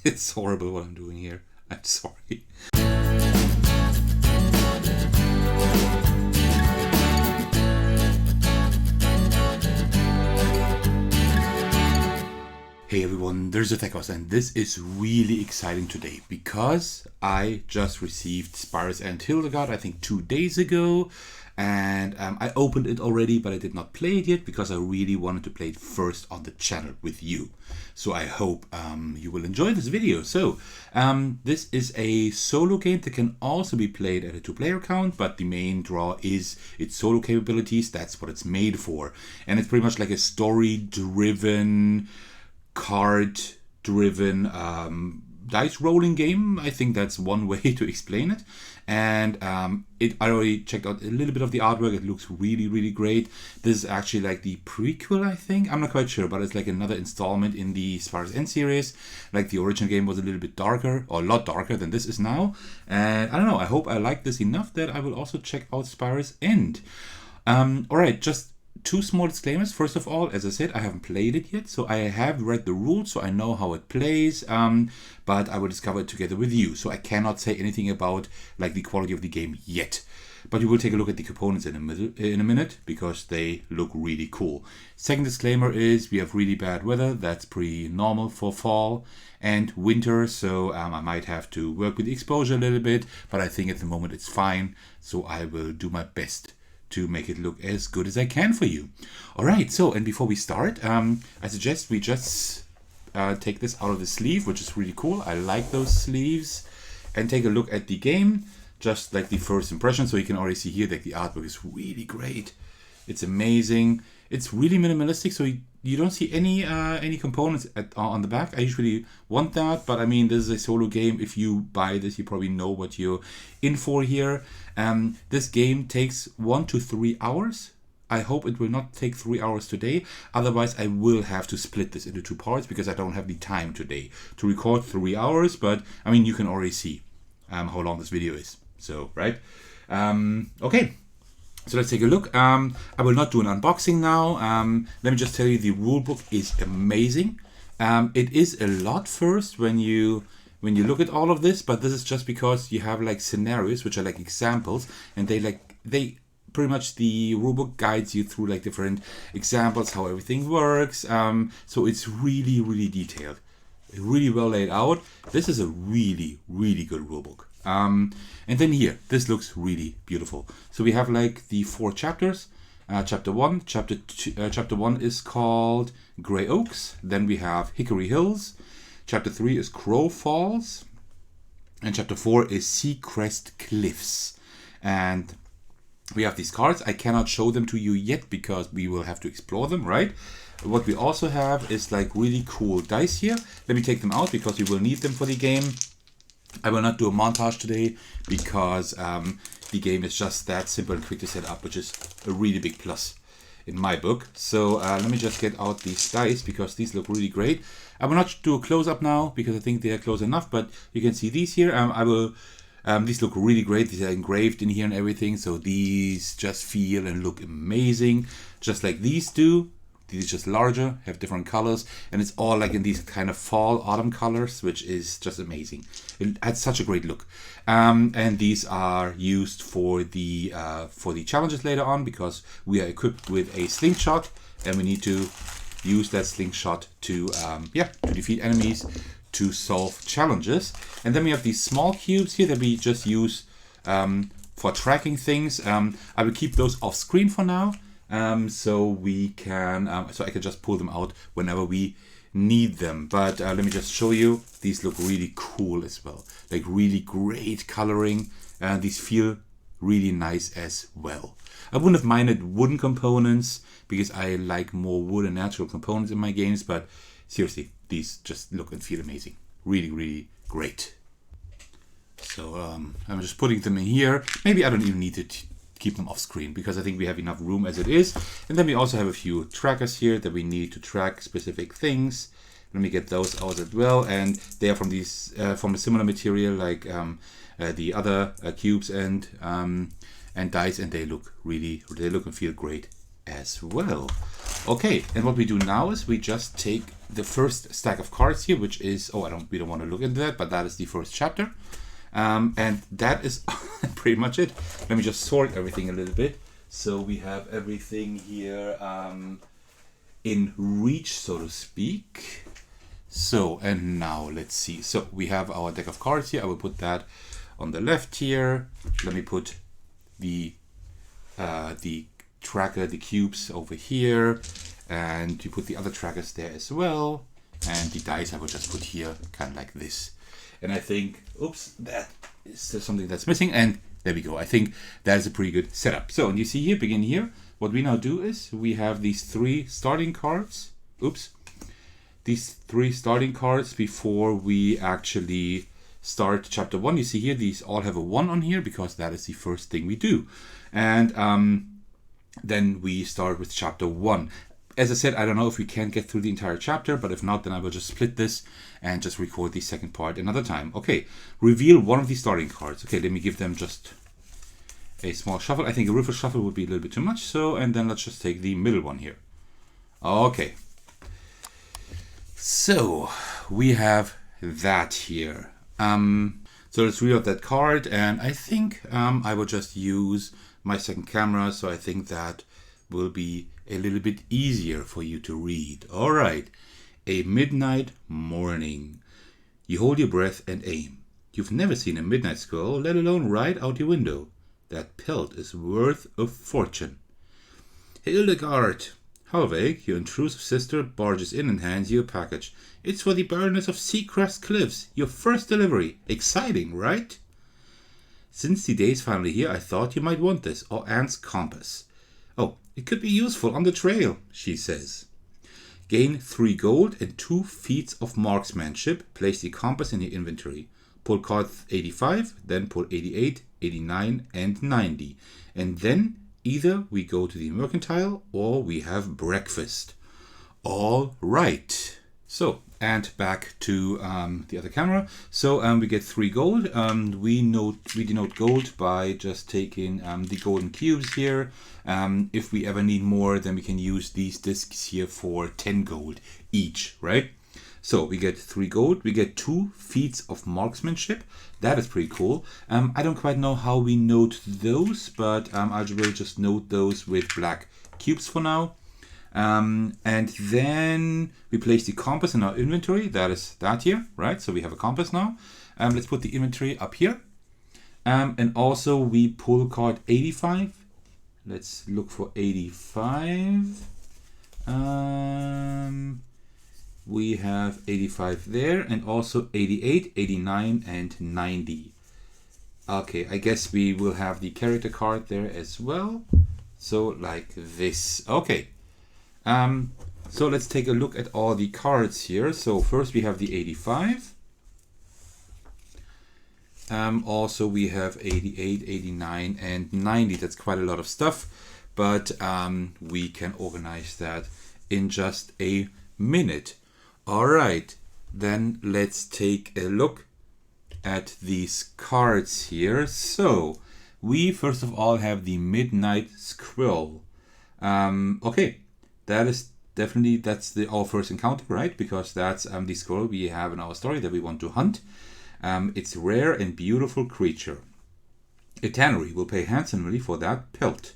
It's horrible what I'm doing here. I'm sorry. Hey everyone, there's Attackos, and this is really exciting today because I just received Spire and Hildegard, I think 2 days ago, and I opened it already, but I did not play it yet because I really wanted to play it first on the channel with you. So I hope you will enjoy this video. So this is a solo game that can also be played at a 2-player count, but the main draw is its solo capabilities. That's what it's made for, and it's pretty much like a story-driven, card-driven dice rolling game. I think that's one way to explain it. And I already checked out a little bit of the artwork. It looks really, really great. This is actually like the prequel, I think. I'm not quite sure, but it's like another installment in the Spire's End series. Like the original game was a little bit darker, or a lot darker than this is now. And I don't know, I hope I like this enough that I will also check out Spire's End. Alright, just 2 small disclaimers. First of all, as I said, I haven't played it yet, so I have read the rules, so I know how it plays, but I will discover it together with you, so I cannot say anything about like the quality of the game yet. But you will take a look at the components in a minute, because they look really cool. Second disclaimer is we have really bad weather. That's pretty normal for fall and winter, so I might have to work with the exposure a little bit, but I think at the moment it's fine, so I will do my best to make it look as good as I can for you. Alright, so, and before we start, I suggest we just take this out of the sleeve, which is really cool. I like those sleeves. And take a look at the game, just like the first impression. So you can already see here that the artwork is really great. It's amazing. It's really minimalistic, so you don't see any components on the back. I usually want that, but I mean, this is a solo game. If you buy this, you probably know what you're in for here. This game takes 1 to 3 hours. I hope it will not take 3 hours today. Otherwise, I will have to split this into 2 parts because I don't have the time today to record 3 hours. But I mean, you can already see how long this video is. So, right? Okay. So let's take a look. I will not do an unboxing now. Let me just tell you, the rulebook is amazing. It is a lot first when you look at all of this, but this is just because you have like scenarios, which are like examples, and they pretty much, the rulebook guides you through like different examples, how everything works. So it's really, really detailed, really well laid out. This is a really, really good rulebook. And then here, this looks really beautiful. So we have like the 4 chapters. Chapter 1. Chapter 1 is called Grey Oaks. Then we have Hickory Hills. Chapter 3 is Crow Falls. And chapter 4 is Seacrest Cliffs. And we have these cards. I cannot show them to you yet because we will have to explore them, right? What we also have is like really cool dice here. Let me take them out because we will need them for the game. I will not do a montage today because the game is just that simple and quick to set up, which is a really big plus in my book. So let me just get out these dice because these look really great. I will not do a close-up now because I think they are close enough, but you can see these here. These look really great. These are engraved in here and everything, so these just feel and look amazing, just like these do. These are just larger, have different colors, and it's all like in these kind of fall autumn colors, which is just amazing. It had such a great look. And these are used for the challenges later on because we are equipped with a slingshot, and we need to use that slingshot to defeat enemies, to solve challenges. And then we have these small cubes here that we just use for tracking things. I will keep those off screen for now. So we can, so I can just pull them out whenever we need them. But let me just show you. These look really cool as well. Like really great coloring. These feel really nice as well. I wouldn't have minded wooden components because I like more wood and natural components in my games. But seriously, these just look and feel amazing. Really, really great. So I'm just putting them in here. Maybe I don't even need to keep them off screen because I think we have enough room as it is. And then we also have a few trackers here that we need to track specific things. Let me get those out as well, and they are from these from a similar material like the other cubes and dice, and they look and feel great as well. Okay, and what we do now is we just take the first stack of cards here, which is, we don't want to look into that, but that is the first chapter. And that is pretty much it. Let me just sort everything a little bit. So we have everything here in reach, so to speak. So, and now let's see. So we have our deck of cards here. I will put that on the left here. Let me put the tracker, the cubes over here. And you put the other trackers there as well. And the dice I will just put here, kind of like this. And I think, oops, that is something that's missing. And there we go. I think that is a pretty good setup. So, and you see here, begin here. What we now do is we have these 3 starting cards. Oops. These 3 starting cards before we actually start chapter 1. You see here, these all have a 1 on here because that is the first thing we do. And then we start with chapter 1. As I said, I don't know if we can get through the entire chapter, but if not, then I will just split this and just record the second part another time. Okay, reveal one of the starting cards. Okay, let me give them just a small shuffle. I think a riffle shuffle would be a little bit too much. So, and then let's just take the middle one here. Okay. So, we have that here. So let's read out that card, and I think I will just use my second camera, so I think that will be a little bit easier for you to read. All right. A midnight morning. You hold your breath and aim. You've never seen a midnight squirrel, let alone right out your window. That pelt is worth a fortune. Hildegard. Halveg, your intrusive sister, barges in and hands you a package. It's for the Baroness of Seacrest Cliffs. Your first delivery. Exciting, right? Since the day's finally here, I thought you might want this, or Aunt's compass. Oh, it could be useful on the trail, she says. Gain 3 gold and 2 feats of marksmanship. Place the compass in your inventory. Pull card 85, then pull 88, 89, and 90. And then either we go to the mercantile or we have breakfast. All right. So, and back to the other camera. So we get 3 gold. We denote gold by just taking the golden cubes here. If we ever need more, then we can use these discs here for 10 gold each, right? So we get 3 gold. We get 2 feats of marksmanship. That is pretty cool. I don't quite know how we note those, but I will just note those with black cubes for now. And then we place the compass in our inventory. That is that here, right? So we have a compass now. Let's put the inventory up here. And also we pull card 85. Let's look for 85. We have 85 there, and also 88, 89, and 90. Okay, I guess we will have the character card there as well. So like this. Okay. So let's take a look at all the cards here. So first we have the 85. Also we have 88, 89, and 90. That's quite a lot of stuff, but we can organize that in just a minute. All right, then let's take a look at these cards here. So we first of all have the Midnight Squirrel. Okay, that is definitely, that's our first encounter, right? Because that's the squirrel we have in our story that we want to hunt. It's a rare and beautiful creature. A tannery will pay handsomely for that pelt.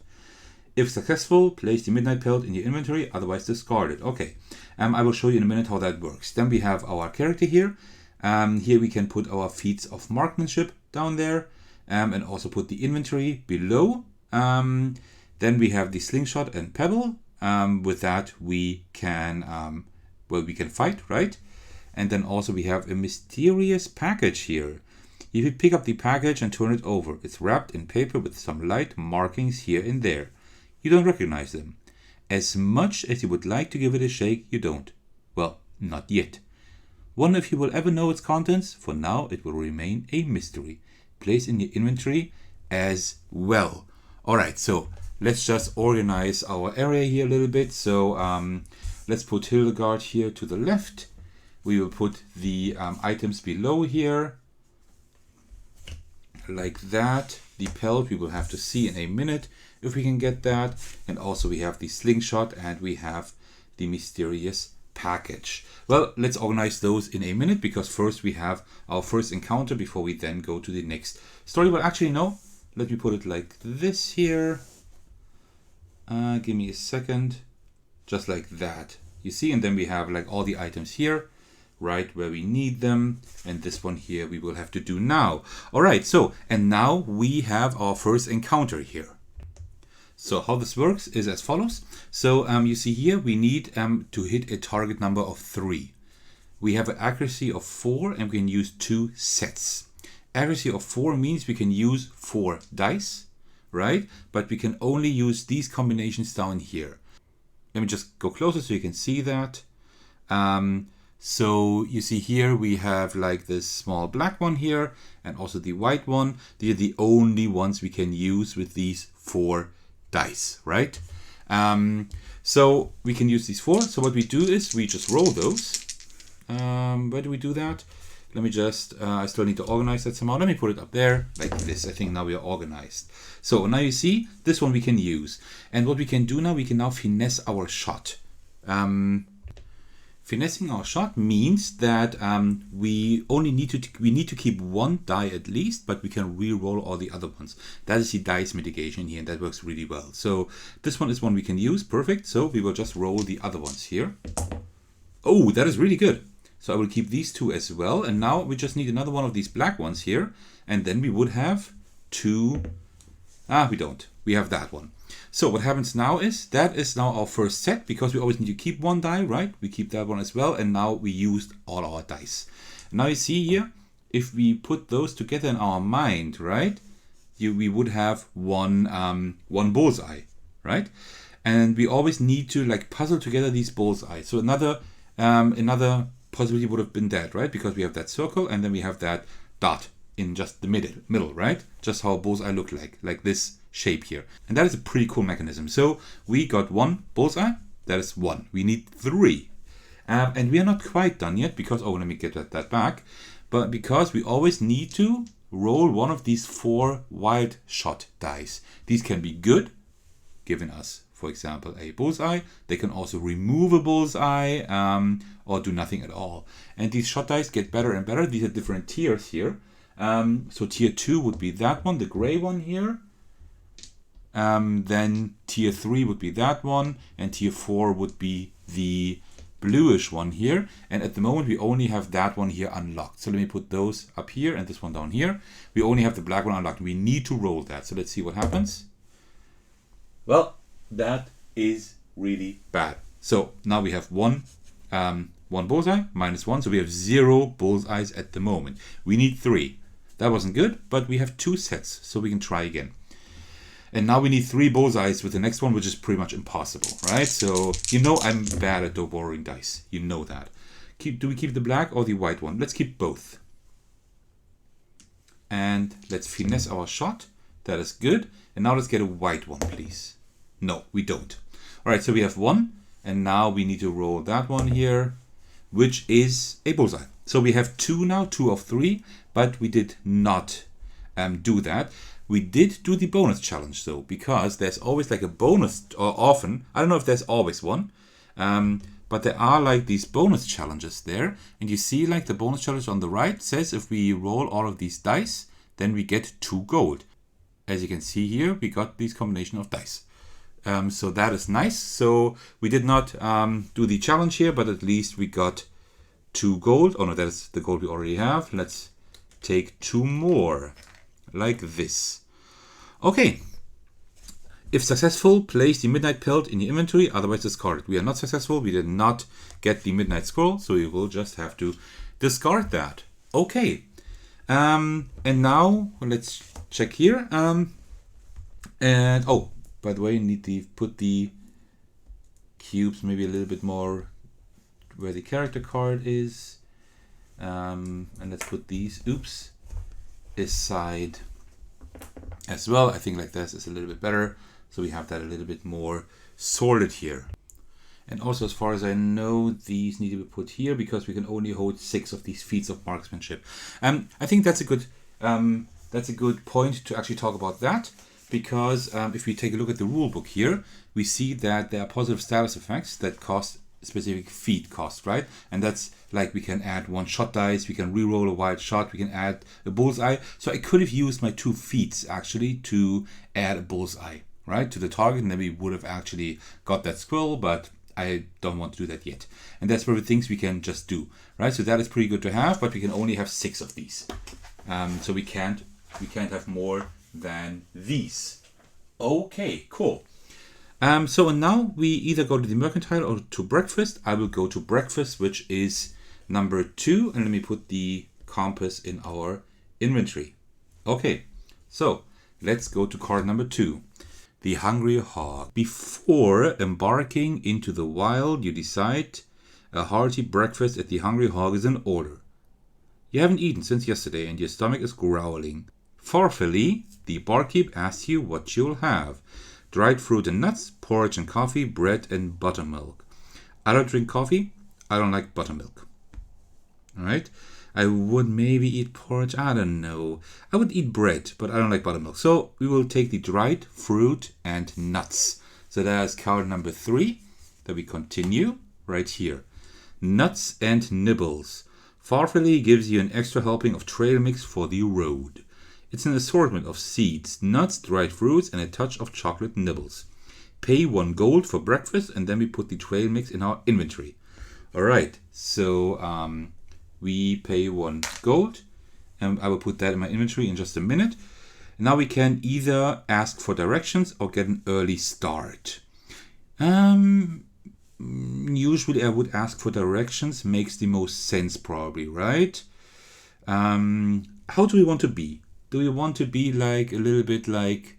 If successful, place the midnight pelt in your inventory, otherwise discard it. Okay, I will show you in a minute how that works. Then we have our character here. Here we can put our feats of marksmanship down there, and also put the inventory below. Then we have the slingshot and pebble. With that we can, we can fight, right? And then also we have a mysterious package here. If you pick up the package and turn it over, it's wrapped in paper with some light markings here and there. You don't recognize them. As much as you would like to give it a shake, you don't. Well, not yet. Wonder if you will ever know its contents? For now, it will remain a mystery. Place in your inventory as well. Alright, so let's just organize our area here a little bit. So let's put Hildegard here to the left. We will put the items below here. Like that. The pelt we will have to see in a minute if we can get that. And also we have the slingshot and we have the mysterious package. Well, let's organize those in a minute, because first we have our first encounter before we then go to the next story. But actually, no, let me put it like this here. Give me a second. Just like that. You see, and then we have like all the items here, right where we need them. And this one here we will have to do now. All right, so, and now we have our first encounter here. So how this works is as follows. So you see here we need to hit a target number of 3. We have an accuracy of 4 and we can use 2 sets. Accuracy of 4 means we can use 4 dice, right? But we can only use these combinations down here. Let me just go closer so you can see that. So you see here we have like this small black one here and also the white one. These are the only ones we can use with these 4 dice, right? So we can use these 4. So what we do is we just roll those. Where do we do that? Let me just, I still need to organize that somehow. Let me put it up there like this. I think now we are organized. So now you see this one we can use. And what we can do now, we can now finesse our shot. Finessing our shot means that we need to keep 1 die at least, but we can re-roll all the other ones. That is the dice mitigation here, and that works really well. So this one is one we can use, perfect. So we will just roll the other ones here. Oh, that is really good. So I will keep these 2 as well, and now we just need another one of these black ones here, and then we would have 2. We don't. We have that one. So what happens now is, that is now our first set, because we always need to keep 1 die, right? We keep that one as well, and now we used all our dice. Now you see here, if we put those together in our mind, right? We would have one bullseye, right? And we always need to like puzzle together these bullseyes. So another possibility would have been that, right? Because we have that circle and then we have that dot in just the middle, right? Just how a bullseye looked like this shape here. And that is a pretty cool mechanism. So we got 1 bullseye, that is 1. We need 3. And we are not quite done yet because, oh, let me get that back. But because we always need to roll one of these 4 wild shot dice. These can be good, giving us, for example, a bullseye. They can also remove a bullseye or do nothing at all. And these shot dice get better and better. These are different tiers here. So tier 2 would be that one, the gray one here. Then tier 3 would be that one. And tier 4 would be the bluish one here. And at the moment we only have that one here unlocked. So let me put those up here and this one down here. We only have the black one unlocked. We need to roll that. So let's see what happens. Well, that is really bad. So now we have one bullseye, -1. So we have 0 bullseyes at the moment. We need 3. That wasn't good, but we have 2 sets, so we can try again. And now we need 3 bullseyes with the next one, which is pretty much impossible, right? So you know I'm bad at borrowing dice. You know that. Do we keep the black or the white one? Let's keep both. And let's finesse our shot. That is good. And now let's get a white one, please. No, we don't. All right, so we have 1. And now we need to roll that one here, which is a bullseye. So we have 2 now, 2 of 3, but we did not do that. We did do the bonus challenge though, because there's always like a bonus, or often, I don't know if there's always one, but there are like these bonus challenges there. And you see like the bonus challenge on the right says if we roll all of these dice, then we get 2 gold. As you can see here, we got this combination of dice. So that is nice. So we did not do the challenge here, but at least we got 2 gold. Oh no, that is the gold we already have. Let's take 2 more, like this. Okay. If successful, place the midnight pelt in your inventory, otherwise discard it. We are not successful. We did not get the midnight scroll, so we will just have to discard that. Okay. And now let's check here. And oh, by the way, you need to put the cubes maybe a little bit more where the character card is. And let's put these, aside as well. I think like this is a little bit better. So we have that a little bit more sorted here. And also, as far as I know, these need to be put here because we can only hold 6 of these feats of marksmanship. I think that's a good point to actually talk about that, because if we take a look at the rule book here, we see that there are positive status effects that cost specific feat cost, right? And that's like we can add 1 shot dice, we can reroll a wild shot, we can add a bullseye. So I could have used my 2 feats actually to add a bullseye, right, to the target, and then we would have actually got that squirrel, but I don't want to do that yet. And that's probably things we can just do, right? So that is pretty good to have, but we can only have 6 of these. So we can't have more than these. Okay, cool. So now we either go to the mercantile or to breakfast. I will go to breakfast, which is number 2. And let me put the compass in our inventory. Okay, so let's go to card number 2. The Hungry Hog. Before embarking into the wild, you decide a hearty breakfast at the Hungry Hog is in order. You haven't eaten since yesterday and your stomach is growling. Farfully, the barkeep asks you what you'll have. Dried fruit and nuts, porridge and coffee, bread and buttermilk. I don't drink coffee. I don't like buttermilk. Alright? I would maybe eat porridge. I don't know. I would eat bread, but I don't like buttermilk. So we will take the dried fruit and nuts. So that's card number 3. Then we continue right here. Nuts and nibbles. Farfully gives you an extra helping of trail mix for the road. It's an assortment of seeds, nuts, dried fruits, and a touch of chocolate nibbles. Pay 1 gold for breakfast, and then we put the trail mix in our inventory. Alright, so we pay 1 gold, and I will put that in my inventory in just a minute. Now we can either ask for directions or get an early start. Usually I would ask for directions, makes the most sense probably, right? How do we want to be? Do we want to be like a little bit like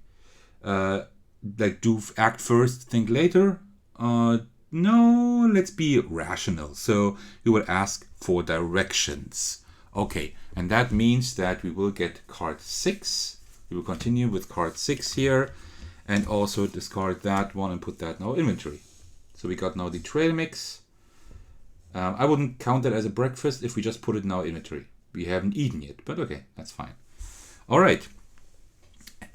do act first, think later? No, let's be rational. So we will ask for directions. Okay, and that means that we will get card 6. We will continue with card 6 here and also discard that one and put that in our inventory. So we got now the trail mix. I wouldn't count that as a breakfast if we just put it in our inventory. We haven't eaten yet, but okay, that's fine. All right,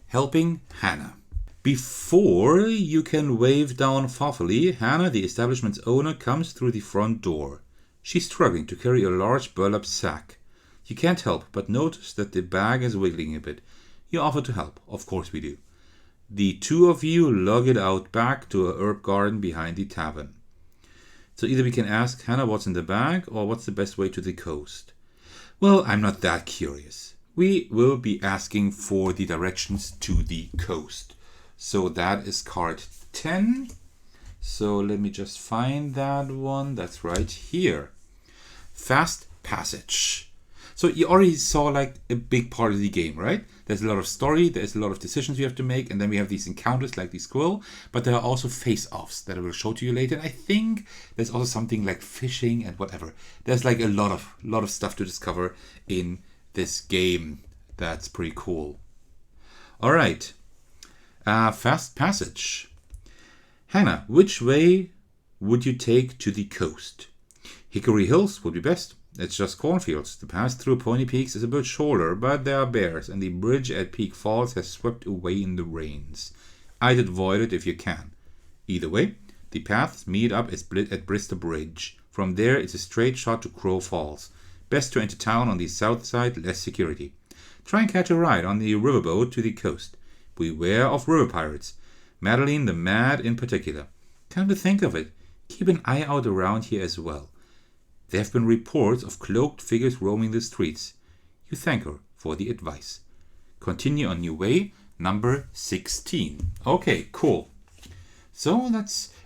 helping Hannah. Before you can wave down Farfully, Hannah, the establishment's owner, comes through the front door. She's struggling to carry a large burlap sack. You can't help but notice that the bag is wiggling a bit. You offer to help. Of course we do. The 2 of you lug it out back to a herb garden behind the tavern. So either we can ask Hannah what's in the bag or what's the best way to the coast. Well, I'm not that curious. We will be asking for the directions to the coast. So that is card 10. So let me just find that one. That's right here. Fast passage. So you already saw like a big part of the game, right? There's a lot of story, there's a lot of decisions you have to make, and then we have these encounters like the squirrel, but there are also face-offs that I will show to you later. And I think there's also something like fishing and whatever. There's like a lot of stuff to discover in this game. That's pretty cool. All right. Fast passage. Hannah, which way would you take to the coast? Hickory Hills would be best. It's just cornfields. The pass through Pony Peaks is a bit shorter, but there are bears, and the bridge at Peak Falls has swept away in the rains. I'd avoid it if you can. Either way, the paths meet up at Bristol Bridge. From there, it's a straight shot to Crow Falls. Best to enter town on the south side, less security. Try and catch a ride on the riverboat to the coast. Beware of river pirates. Madeline the Mad in particular. Come to think of it, keep an eye out around here as well. There have been reports of cloaked figures roaming the streets. You thank her for the advice. Continue on your way, number 16. Okay, cool. So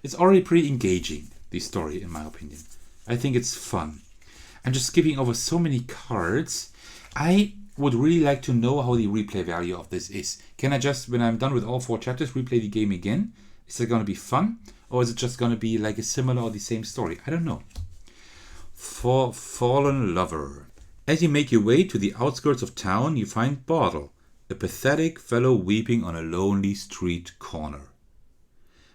it's already pretty engaging, the story, in my opinion. I think it's fun. I'm just skipping over so many cards. I would really like to know how the replay value of this is. Can I just, when I'm done with all 4 chapters, replay the game again? Is it going to be fun? Or is it just going to be like a similar or the same story? I don't know. For Fallen Lover. As you make your way to the outskirts of town, you find Bartle, a pathetic fellow weeping on a lonely street corner.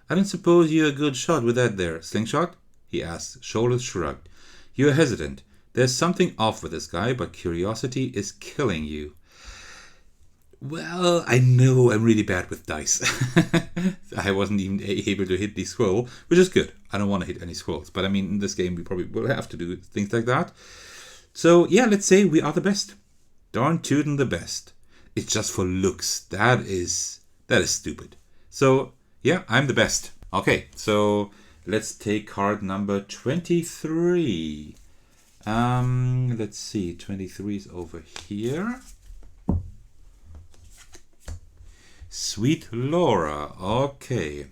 I don't suppose you're a good shot with that there, slingshot? He asks, shoulders shrugged. You're hesitant. There's something off with this guy, but curiosity is killing you. Well, I know I'm really bad with dice. I wasn't even able to hit the scroll, which is good. I don't want to hit any scrolls. But I mean, in this game, we probably will have to do things like that. So, yeah, let's say we are the best. Darn tootin' the best. It's just for looks. That is stupid. So, yeah, I'm the best. Okay, so let's take card number 23. Let's see. 23 is over here. Sweet Laura, okay.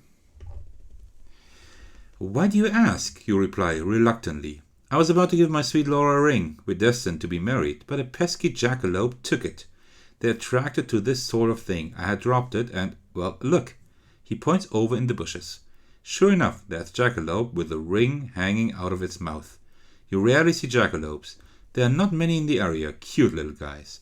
Why do you ask? You reply reluctantly. I was about to give my sweet Laura a ring. We're destined to be married, but a pesky jackalope took it. They're attracted to this sort of thing. I had dropped it and, well, look. He points over in the bushes. Sure enough, there's Jackalope with a ring hanging out of its mouth. You rarely see jackalopes. There are not many in the area, cute little guys.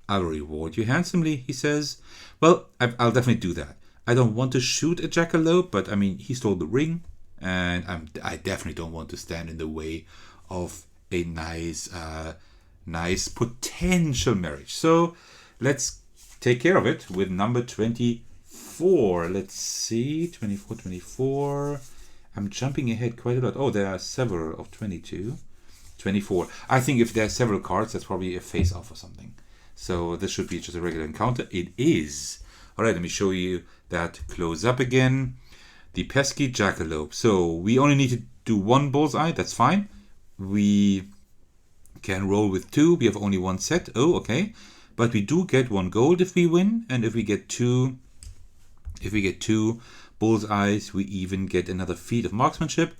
I'll reward you handsomely, he says. Well, I'll definitely do that. I don't want to shoot a jackalope, but I mean, he stole the ring, and I definitely don't want to stand in the way of a nice potential marriage. So let's take care of it with number 24. Let's see, 24. I'm jumping ahead quite a lot. Oh, there are several of 22. 24. I think if there are several cards, that's probably a face-off or something. So this should be just a regular encounter. It is. All right, let me show you that close up again. The pesky jackalope. So we only need to do one bullseye. That's fine. We can roll with 2. We have only one set. Oh, okay. But we do get 1 gold if we win. And if we get two bullseyes, we even get another feat of marksmanship.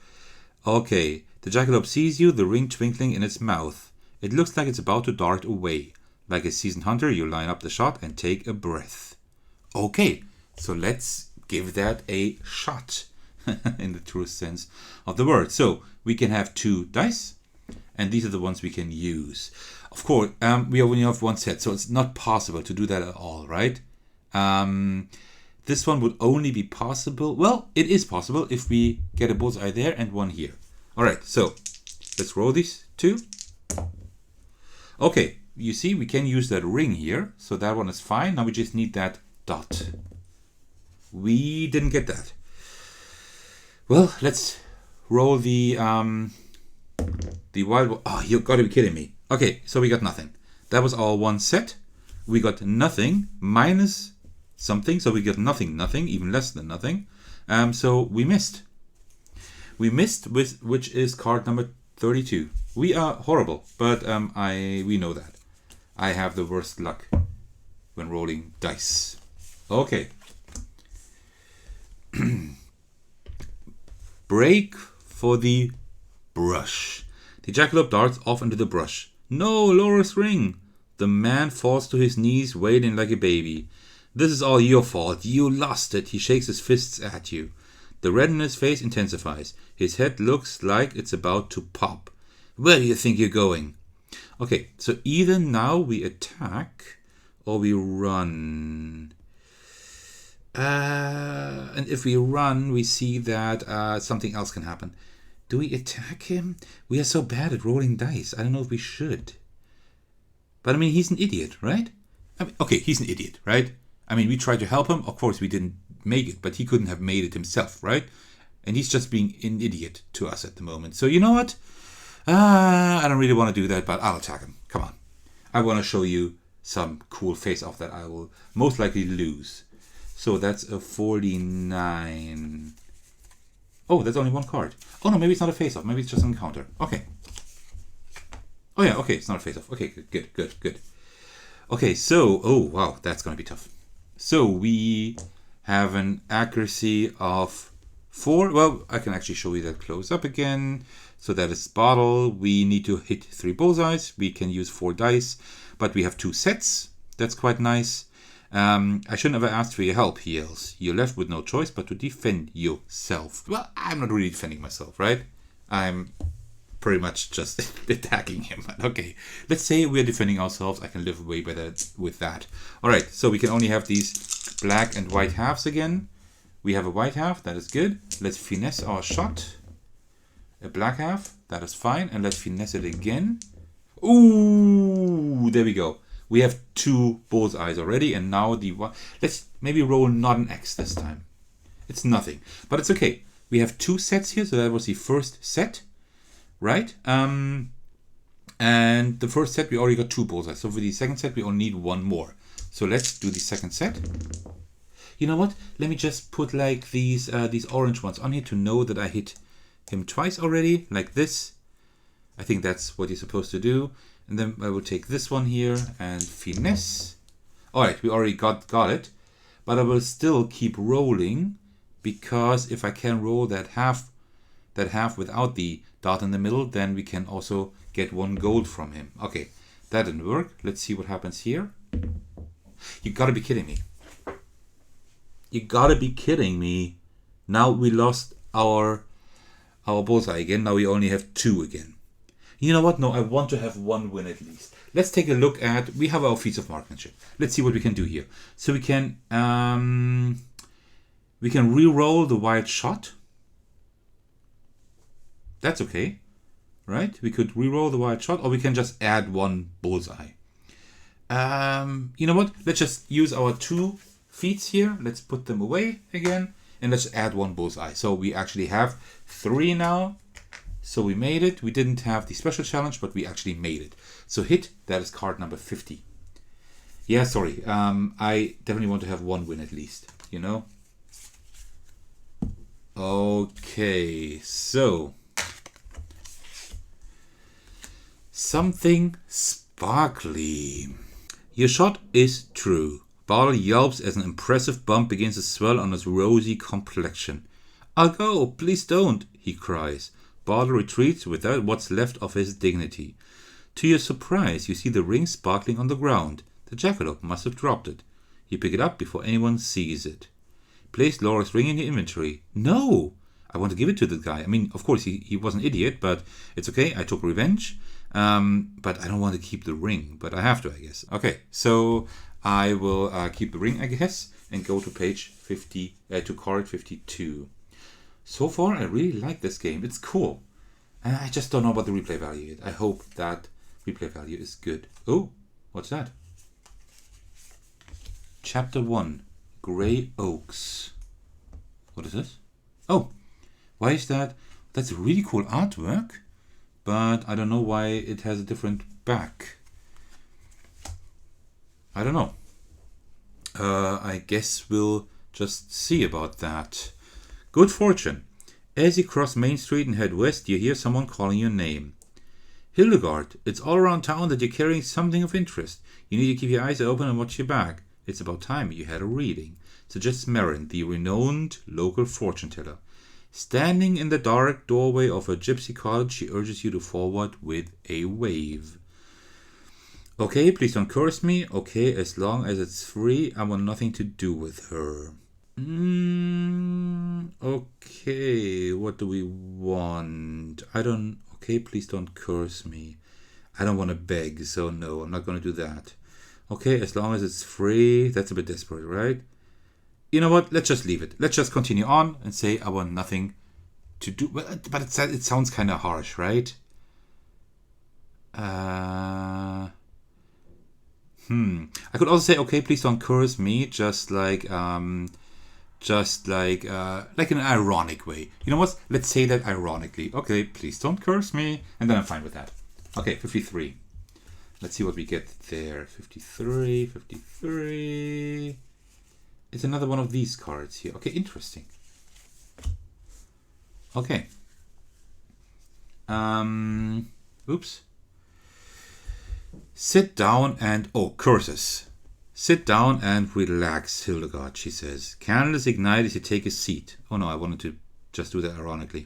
Okay. The jackalope sees you, the ring twinkling in its mouth. It looks like it's about to dart away. Like a seasoned hunter, you line up the shot and take a breath. Okay, so let's give that a shot in the truest sense of the word. So we can have 2 dice, and these are the ones we can use. Of course, we only have 1 set, so it's not possible to do that at all, right? This one would only be possible. Well, it is possible if we get a bullseye there and 1 here. All right, so let's roll these 2. Okay. You see, we can use that ring here, so that one is fine. Now we just need that dot. We didn't get that. Well, let's roll the wild. Oh, you got to be kidding me. Okay, so we got nothing. That was our 1 set. We got nothing minus something, so we got nothing, even less than nothing. So we missed. We missed with which is card number 32. We are horrible, but we know that. I have the worst luck when rolling dice. Okay. Break for the brush. The jackalope darts off into the brush. No, Laura's ring. The man falls to his knees, wailing like a baby. This is all your fault. You lost it. He shakes his fists at you. The red in his face intensifies. His head looks like it's about to pop. Where do you think you're going? Okay, so either now we attack or we run. And if we run, we see that something else can happen. Do we attack him? We are so bad at rolling dice. I don't know if we should. But I mean, he's an idiot, right? I mean, okay, he's an idiot, right? I mean, we tried to help him. Of course, we didn't make it, but he couldn't have made it himself, right? And he's just being an idiot to us at the moment. So you know what? I don't really want to do that, but I'll attack him. Come on. I want to show you some cool face-off that I will most likely lose. So that's a 49. Oh, that's only 1 card. Oh, no, maybe it's not a face-off. Maybe it's just an encounter. Okay. Oh, yeah, okay, it's not a face-off. Okay, good. Okay, so, oh, wow, that's going to be tough. So we have an accuracy of 4. Well, I can actually show you that close up again. So that is bottle. We need to hit 3 bullseyes. We can use 4 dice, but we have 2 sets. That's quite nice. I shouldn't have asked for your help, he yells. You're left with no choice but to defend yourself. Well, I'm not really defending myself, right? I'm pretty much just attacking him. Okay, let's say we're defending ourselves. I can live way better with that. All right, so we can only have these black and white halves again. We have a white half. That is good. Let's finesse our shot. A black half, that is fine, and let's finesse it again. Ooh, there we go. We have 2 bullseyes already, and now the one. Let's maybe roll not an X this time. It's nothing, but it's okay. We have 2 sets here, so that was the first set, right? And the first set we already got 2 bullseyes. So for the second set we only need 1 more. So let's do the second set. You know what? Let me just put like these orange ones on here to know that I hit him twice already, like this. I think that's what you're supposed to do. And then I will take this one here and finesse. All right, we already got it, but I will still keep rolling, because if I can roll that half without the dot in the middle, then we can also get 1 gold from him. Okay, that didn't work. Let's see what happens here. You gotta be kidding me. You gotta be kidding me. Now we lost our bullseye again. Now we only have 2 again. You know what? No, I want to have 1 win at least. Let's take a look at, we have our feats of marksmanship. Let's see what we can do here. So we can re-roll the wild shot. That's okay, right? We could re-roll the wild shot, or we can just add 1 bullseye. You know what? Let's just use our 2 feats here. Let's put them away again, and let's add 1 bullseye. So we actually have 3 now. So we made it. We didn't have the special challenge, but we actually made it. So hit, that is card number 50. Yeah, sorry. I definitely want to have 1 win at least, you know? Okay, so something sparkly. Your shot is true. Bartle yelps as an impressive bump begins to swell on his rosy complexion. I'll go, please don't, he cries. Bartle retreats without what's left of his dignity. To your surprise, you see the ring sparkling on the ground. The jackalope must have dropped it. You pick it up before anyone sees it. Place Laura's ring in your inventory. No! I want to give it to the guy. I mean, of course, he was an idiot, but it's okay. I took revenge. But I don't want to keep the ring. But I have to, I guess. Okay, so I will keep the ring, I guess, and go to page 50, to card 52. So far, I really like this game. It's cool. And I just don't know what the replay value is. I hope that replay value is good. Oh, what's that? Chapter 1. Grey Oaks. What is this? Oh, why is that? That's really cool artwork, but I don't know why it has a different back. I don't know. I guess we'll just see about that. Good fortune. As you cross Main Street and head west, you hear someone calling your name. Hildegard, it's all around town that you're carrying something of interest. You need to keep your eyes open and watch your back. It's about time you had a reading, suggests Marin, the renowned local fortune teller. Standing in the dark doorway of her gypsy cottage, she urges you to forward with a wave. Okay, please don't curse me. Okay, as long as it's free, I want nothing to do with her. Okay, what do we want? Okay, please don't curse me. I don't want to beg, so no, I'm not going to do that. Okay, as long as it's free. That's a bit desperate, right? You know what? Let's just leave it. Let's just continue on and say I want nothing to do. But it sounds kind of harsh, right? I could also say, okay, please don't curse me, just like in an ironic way. You know what? Let's say that ironically. Okay, please don't curse me, and then I'm fine with that. Okay, 53. Let's see what we get there. 53. It's another one of these cards here. Okay, interesting. Okay. Oops. Sit down and... Oh, curses. Sit down and relax, Hildegard, she says. Candles ignite as you take a seat. Oh no, I wanted to just do that ironically.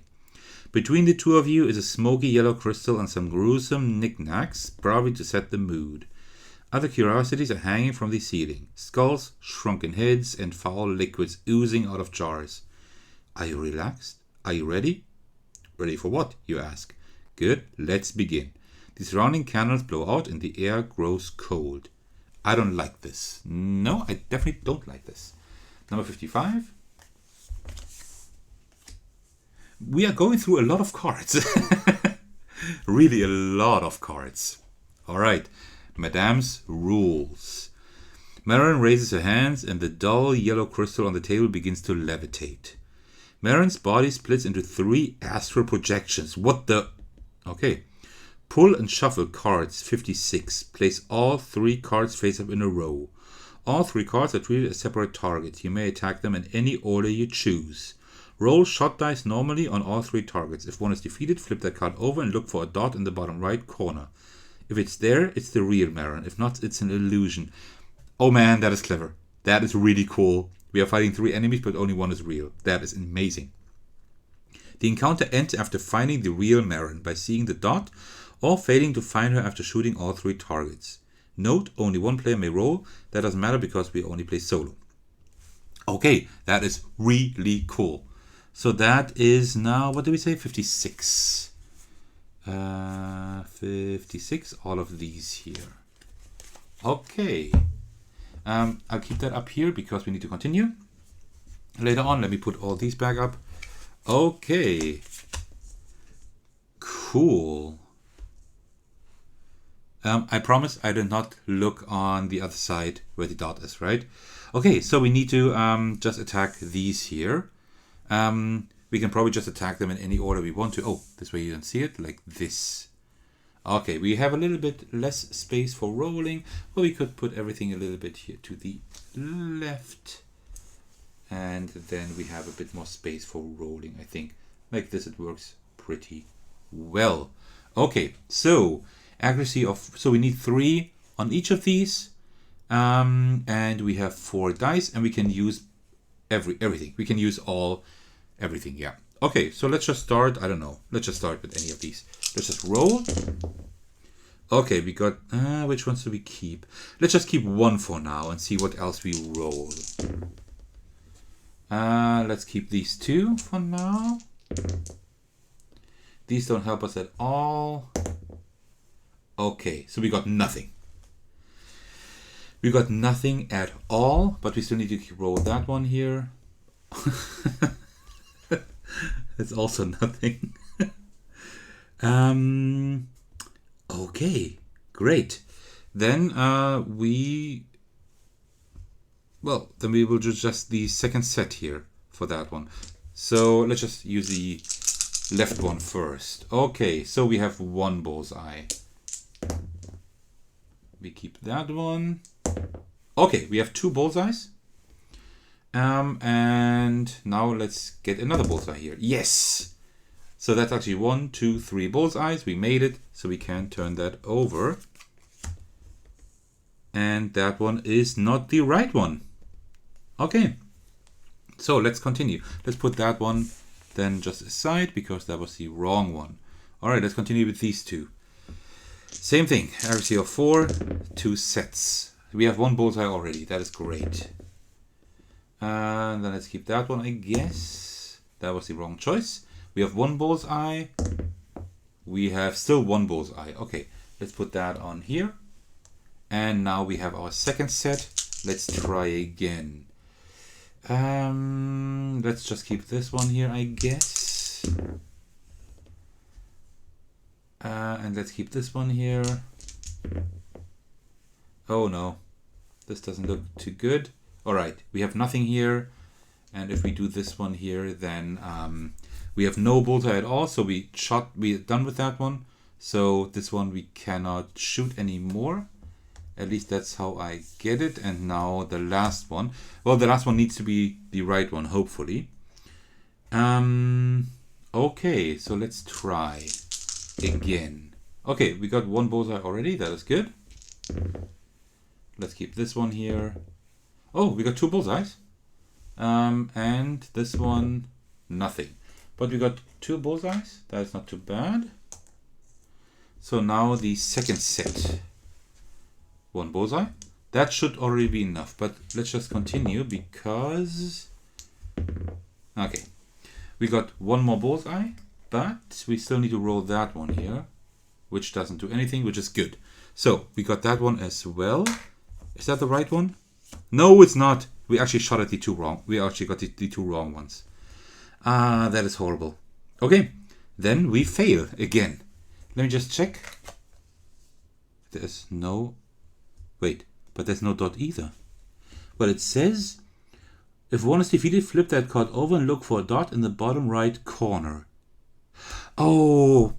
Between the two of you is a smoky yellow crystal and some gruesome knickknacks, probably to set the mood. Other curiosities are hanging from the ceiling. Skulls, shrunken heads, and foul liquids oozing out of jars. Are you relaxed? Are you ready? Ready for what, you ask. Good, let's begin. The surrounding candles blow out and the air grows cold. I don't like this. No, I definitely don't like this. Number 55. We are going through a lot of cards. Really a lot of cards. All right. Madame's rules. Marin raises her hands and the dull yellow crystal on the table begins to levitate. Marin's body splits into 3 astral projections. What the... Okay. Pull and shuffle cards 56. Place all 3 cards face up in a row. All 3 cards are treated as separate targets. You may attack them in any order you choose. Roll shot dice normally on all 3 targets. If one is defeated, flip that card over and look for a dot in the bottom right corner. If it's there, it's the real Marin. If not, it's an illusion. Oh man, that is clever. That is really cool. We are fighting 3 enemies, but only 1 is real. That is amazing. The encounter ends after finding the real Marin by seeing the dot or failing to find her after shooting all 3 targets. Note, only 1 player may roll. That doesn't matter because we only play solo. Okay, that is really cool. So that is now, what do we say? 56. 56, all of these here. Okay. I'll keep that up here because we need to continue. Later on, let me put all these back up. Okay. Cool. I promise I did not look on the other side where the dot is, right? Okay, so we need to just attack these here. We can probably just attack them in any order we want to. Oh, this way you don't see it, like this. Okay, we have a little bit less space for rolling, but we could put everything a little bit here to the left. And then we have a bit more space for rolling, I think. Like this, it works pretty well. Okay, so accuracy of, so we need 3 on each of these. And we have 4 dice, and we can use everything. We can use everything, yeah. Okay, so let's just start, I don't know. Let's just start with any of these. Let's just roll. Okay, we got, which ones do we keep? Let's just keep 1 for now and see what else we roll. Let's keep these 2 for now. These don't help us at all. Okay, so we got nothing. We got nothing at all, but we still need to roll that one here. It's also nothing. Okay, great. Then we will just the second set here for that one. So let's just use the left one first. Okay, so we have 1 bullseye. We keep that one. Okay, we have 2 bullseyes. And now let's get another bullseye here. Yes! So that's actually 1, 2, 3 bullseyes. We made it, so we can turn that over. And that one is not the right one. Okay, so let's continue. Let's put that one then just aside because that was the wrong one. All right, let's continue with these 2. Same thing, accuracy of 4, 2 sets. We have 1 bullseye already, that is great. And then let's keep that one, I guess. That was the wrong choice. We have 1 bullseye. We have still 1 bullseye. Okay, let's put that on here. And now we have our second set. Let's try again. Let's just keep this one here, I guess. And let's keep this one here. Oh no, this doesn't look too good. All right, we have nothing here. And if we do this one here, then we have no bullseye at all. So we're done with that one. So this one we cannot shoot anymore. At least that's how I get it. And now the last one. Well, the last one needs to be the right one, hopefully. Okay, so let's try again. Okay, we got 1 bullseye already. That is good. Let's keep this one here. Oh, we got 2 bullseyes. And this one, nothing. But we got 2 bullseyes. That's not too bad. So now the second set. 1 bullseye. That should already be enough. But let's just continue because... Okay. We got 1 more bullseye. But we still need to roll that one here. Which doesn't do anything, which is good. So we got that one as well. Is that the right one? No, it's not. We actually shot at the 2 wrong. We actually got the 2 wrong ones. That is horrible. Okay, then we fail again. Let me just check. There's no Wait, but there's no dot either. Well, it says, if one is defeated, flip that card over and look for a dot in the bottom right corner. Oh,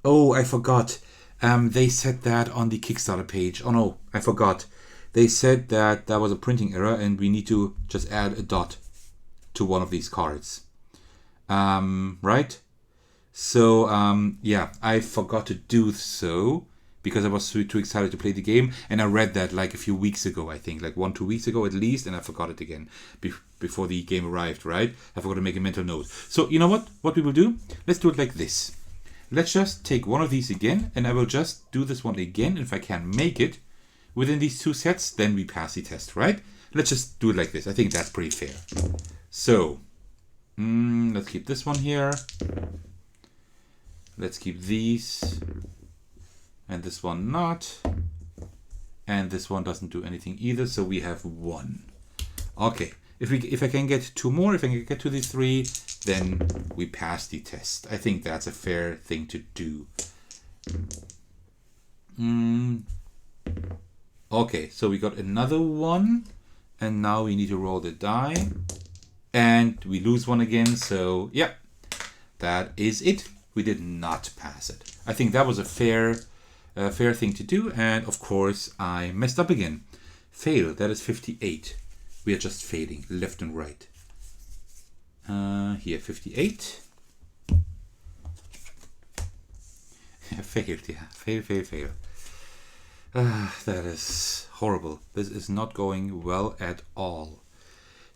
I forgot. They said that on the Kickstarter page. Oh no, I forgot. They said that was a printing error and we need to just add a dot to one of these cards. Right? So, yeah, I forgot to do so because I was too excited to play the game. And I read that like a few weeks ago, I think, like 1-2 weeks ago at least. And I forgot it again before the game arrived, right? I forgot to make a mental note. So, you know what? What we will do? Let's do it like this. Let's just take one of these again. And I will just do this one again. If I can make it within these 2 sets, then we pass the test, right? Let's just do it like this. I think that's pretty fair. So, let's keep this one here. Let's keep these. And this one not. And this one doesn't do anything either, so we have 1. Okay, if I can get 2 more, if I can get to these 3, then we pass the test. I think that's a fair thing to do. Okay, so we got another 1. And now we need to roll the die. And we lose 1 again, so yeah, that is it. We did not pass it. I think that was a fair thing to do. And of course, I messed up again. Fail, that is 58. We are just failing left and right. Here, 58. Failed, yeah. Fail. That is horrible. This is not going well at all.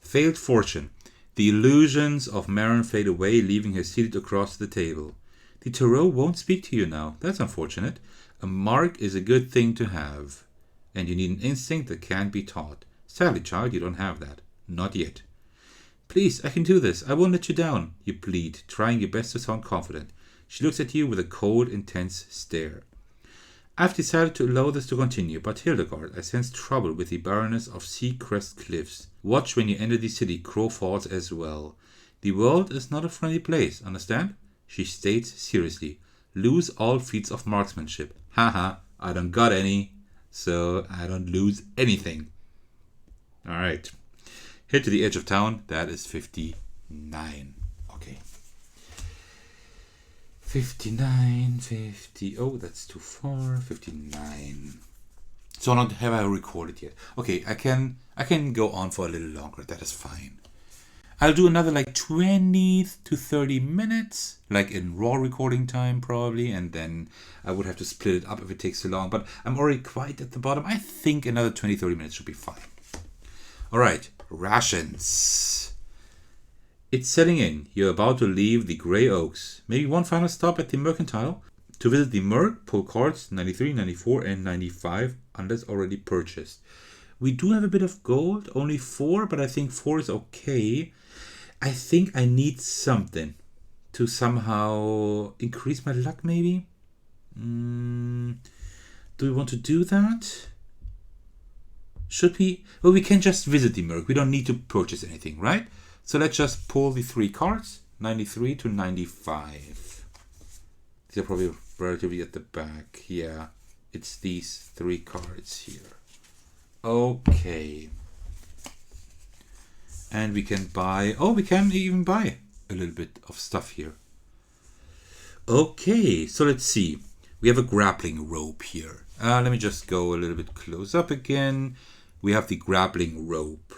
Failed fortune. The illusions of Marin fade away, leaving her seated across the table. The tarot won't speak to you now. That's unfortunate. A mark is a good thing to have. And you need an instinct that can't be taught. Sadly, child, you don't have that. Not yet. Please, I can do this. I won't let you down, you plead, trying your best to sound confident. She looks at you with a cold, intense stare. I've decided to allow this to continue, but Hildegard, I sense trouble with the Baroness of Seacrest Cliffs. Watch when you enter the city, Crow Falls as well. The world is not a friendly place, understand? She states seriously. Lose all feats of marksmanship. Haha, I don't got any, so I don't lose anything. Alright. Head to the edge of town. That is 59. Okay. 59, 50. Oh, that's too far. 59. So not have I recorded yet. Okay, I can go on for a little longer. That is fine. I'll do another like 20 to 30 minutes, like in raw recording time probably, and then I would have to split it up if it takes too long, but I'm already quite at the bottom. I think another 20-30 minutes should be fine. Alright, rations. It's setting in. You're about to leave the Grey Oaks. Maybe one final stop at the Mercantile. To visit the Merc, pull cards 93, 94 and 95 unless already purchased. We do have a bit of gold, only 4, but I think 4 is okay. I think I need something to somehow increase my luck, maybe? Do we want to do that? Should we? Well, we can just visit the Merc. We don't need to purchase anything, right? So let's just pull the 3 cards, 93 to 95. These are probably relatively at the back. Yeah, it's these 3 cards here. Okay. And we can buy, we can even buy a little bit of stuff here. Okay, so let's see. We have a grappling rope here. Let me just go a little bit close up again. We have the grappling rope.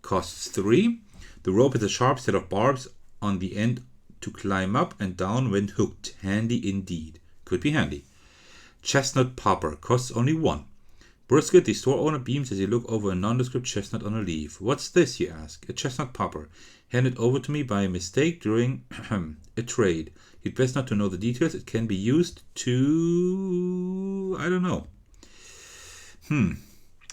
Costs 3. The rope has a sharp set of barbs on the end to climb up and down when hooked. Handy indeed. Could be handy. Chestnut popper. Costs only 1. Brisket, the store owner, beams as you look over a nondescript chestnut on a leaf. What's this, you ask? A chestnut popper. Handed over to me by a mistake during a trade. You'd best not to know the details. It can be used to... I don't know. And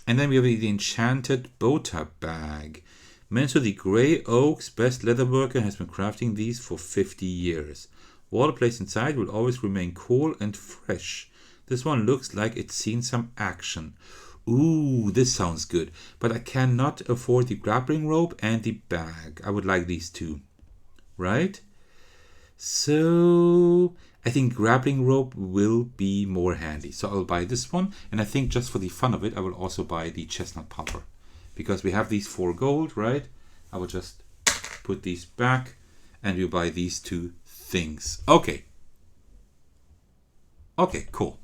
then we have the enchanted Bota bag. Meant to the Grey Oaks best leatherworker has been crafting these for 50 years. Water placed inside will always remain cool and fresh. This one looks like it's seen some action. Ooh, this sounds good. But I cannot afford the grappling rope and the bag. I would like these 2. Right? So, I think grappling rope will be more handy. So I'll buy this one. And I think just for the fun of it, I will also buy the chestnut popper. Because we have these 4 gold, right? I will just put these back and we'll buy these 2 things. Okay. Okay, cool.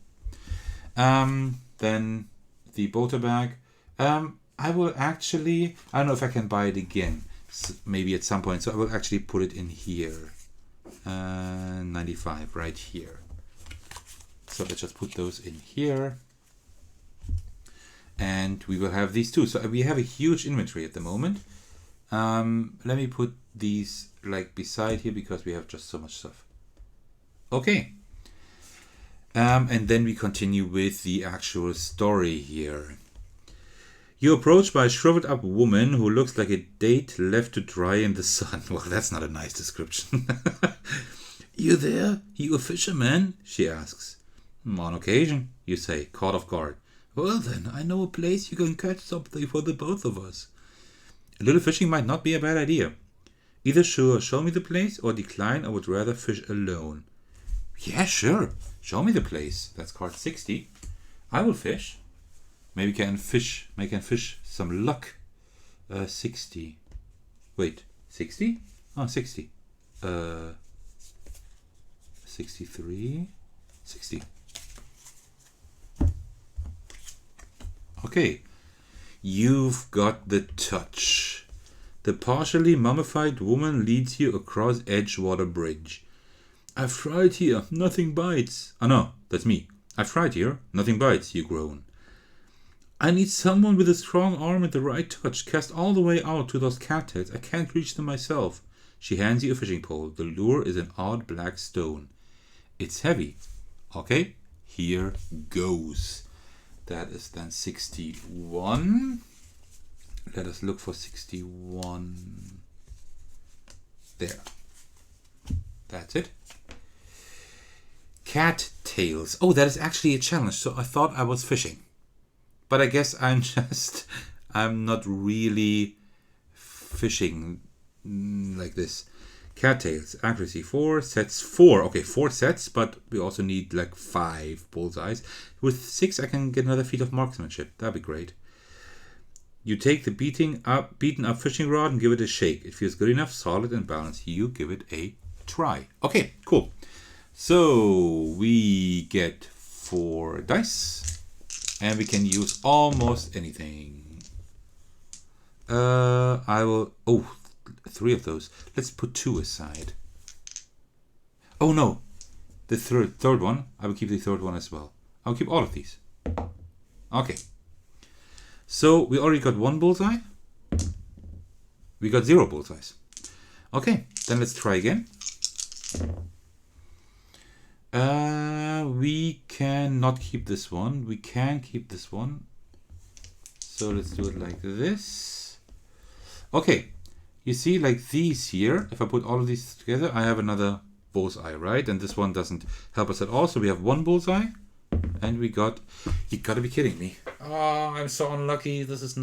Then the bolter bag. I will actually, I don't know if I can buy it again. Maybe at some point. So I will actually put it in here. 95 right here. So let's just put those in here. And we will have these 2. So we have a huge inventory at the moment. Let me put these like beside here because we have just so much stuff. Okay. And then we continue with the actual story here. You're approached by a shriveled up woman who looks like a date left to dry in the sun. Well, that's not a nice description. You there? You a fisherman? She asks. On occasion, you say, caught off guard. Well then, I know a place you can catch something for the both of us. A little fishing might not be a bad idea. Either show me the place or decline. I would rather fish alone. Yeah, sure. Show me the place. That's card 60. I will fish. Maybe can fish some luck. 60. Wait, 60? Oh, 60. 63. 60. Okay. You've got the touch. The partially mummified woman leads you across Edgewater Bridge. I've tried here, nothing bites. Oh no, that's me. I've tried here, nothing bites, you groan. I need someone with a strong arm and the right touch, cast all the way out to those cattails. I can't reach them myself. She hands you a fishing pole. The lure is an odd black stone. It's heavy. Okay, here goes. That is then 61. Let us look for 61. There. That's it. Cat tails. Oh, that is actually a challenge. So I thought I was fishing. But I guess I'm not really fishing like this. Cattails, accuracy 4, sets 4. Okay, 4 sets, but we also need like 5 bullseyes. With 6, I can get another feat of marksmanship. That'd be great. You take the beaten up fishing rod and give it a shake. It feels good enough, solid and balanced. You give it a try. Okay, cool. So we get 4 dice. And we can use almost anything. I will... Oh, 3 of those. Let's put 2 aside. Oh no. The third one. I will keep the third one as well. I'll keep all of these. Okay. So we already got 1 bullseye. We got 0 bullseyes. Okay. Then let's try again. We cannot keep this one. We can keep this one. So let's do it like this. Okay. You see, like these here, if I put all of these together, I have another bullseye, right? And this one doesn't help us at all. So we have 1 bullseye. And we got... You gotta be kidding me. Oh, I'm so unlucky. This is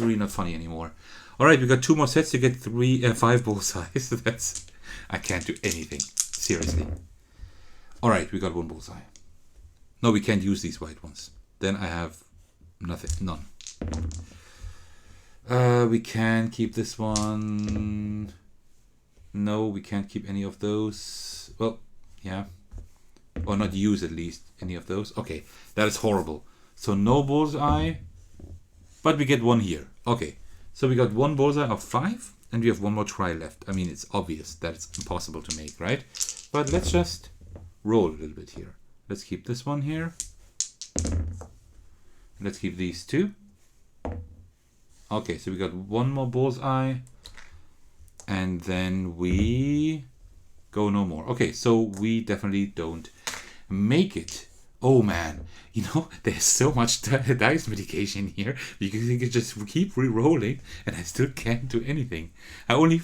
really not funny anymore. Alright, we got 2 more sets to get 5 bullseyes. That's... I can't do anything. Seriously. Alright, we got 1 bullseye. No, we can't use these white ones. Then I have nothing. None. We can keep this one. No, we can't keep any of those. Well, yeah. Or not use at least any of those. Okay, that is horrible. So no bullseye. But we get 1 here. Okay, so we got 1 bullseye of 5. And we have 1 more try left. I mean, it's obvious that it's impossible to make, right? But let's just... roll a little bit here. Let's keep this one here. Let's keep these 2. Okay, so we got 1 more bullseye. And then we go no more. Okay, so we definitely don't make it. Oh man, you know, there's so much dice mitigation here because you can just keep re-rolling and I still can't do anything. I only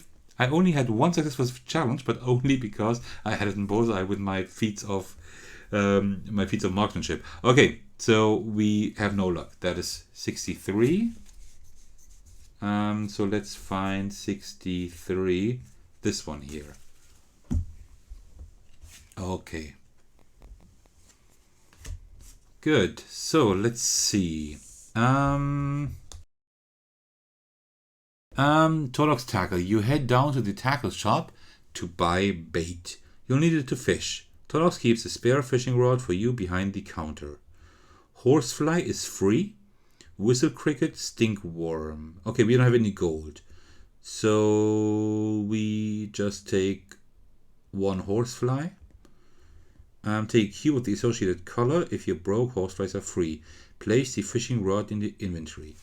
had 1 successful challenge, but only because I had it in bullseye with my feats of marksmanship. Okay, so we have no luck. That is 63. So let's find 63. This one here. Okay. Good. So let's see. Torlock's tackle. You head down to the tackle shop to buy bait. You'll need it to fish. Torlock's keeps a spare fishing rod for you behind the counter. Horsefly is free. Whistle cricket, stink worm. Okay, we don't have any gold. So we just take one horsefly. Take a cube of the associated color. If you're broke, horseflies are free. Place the fishing rod in the inventory.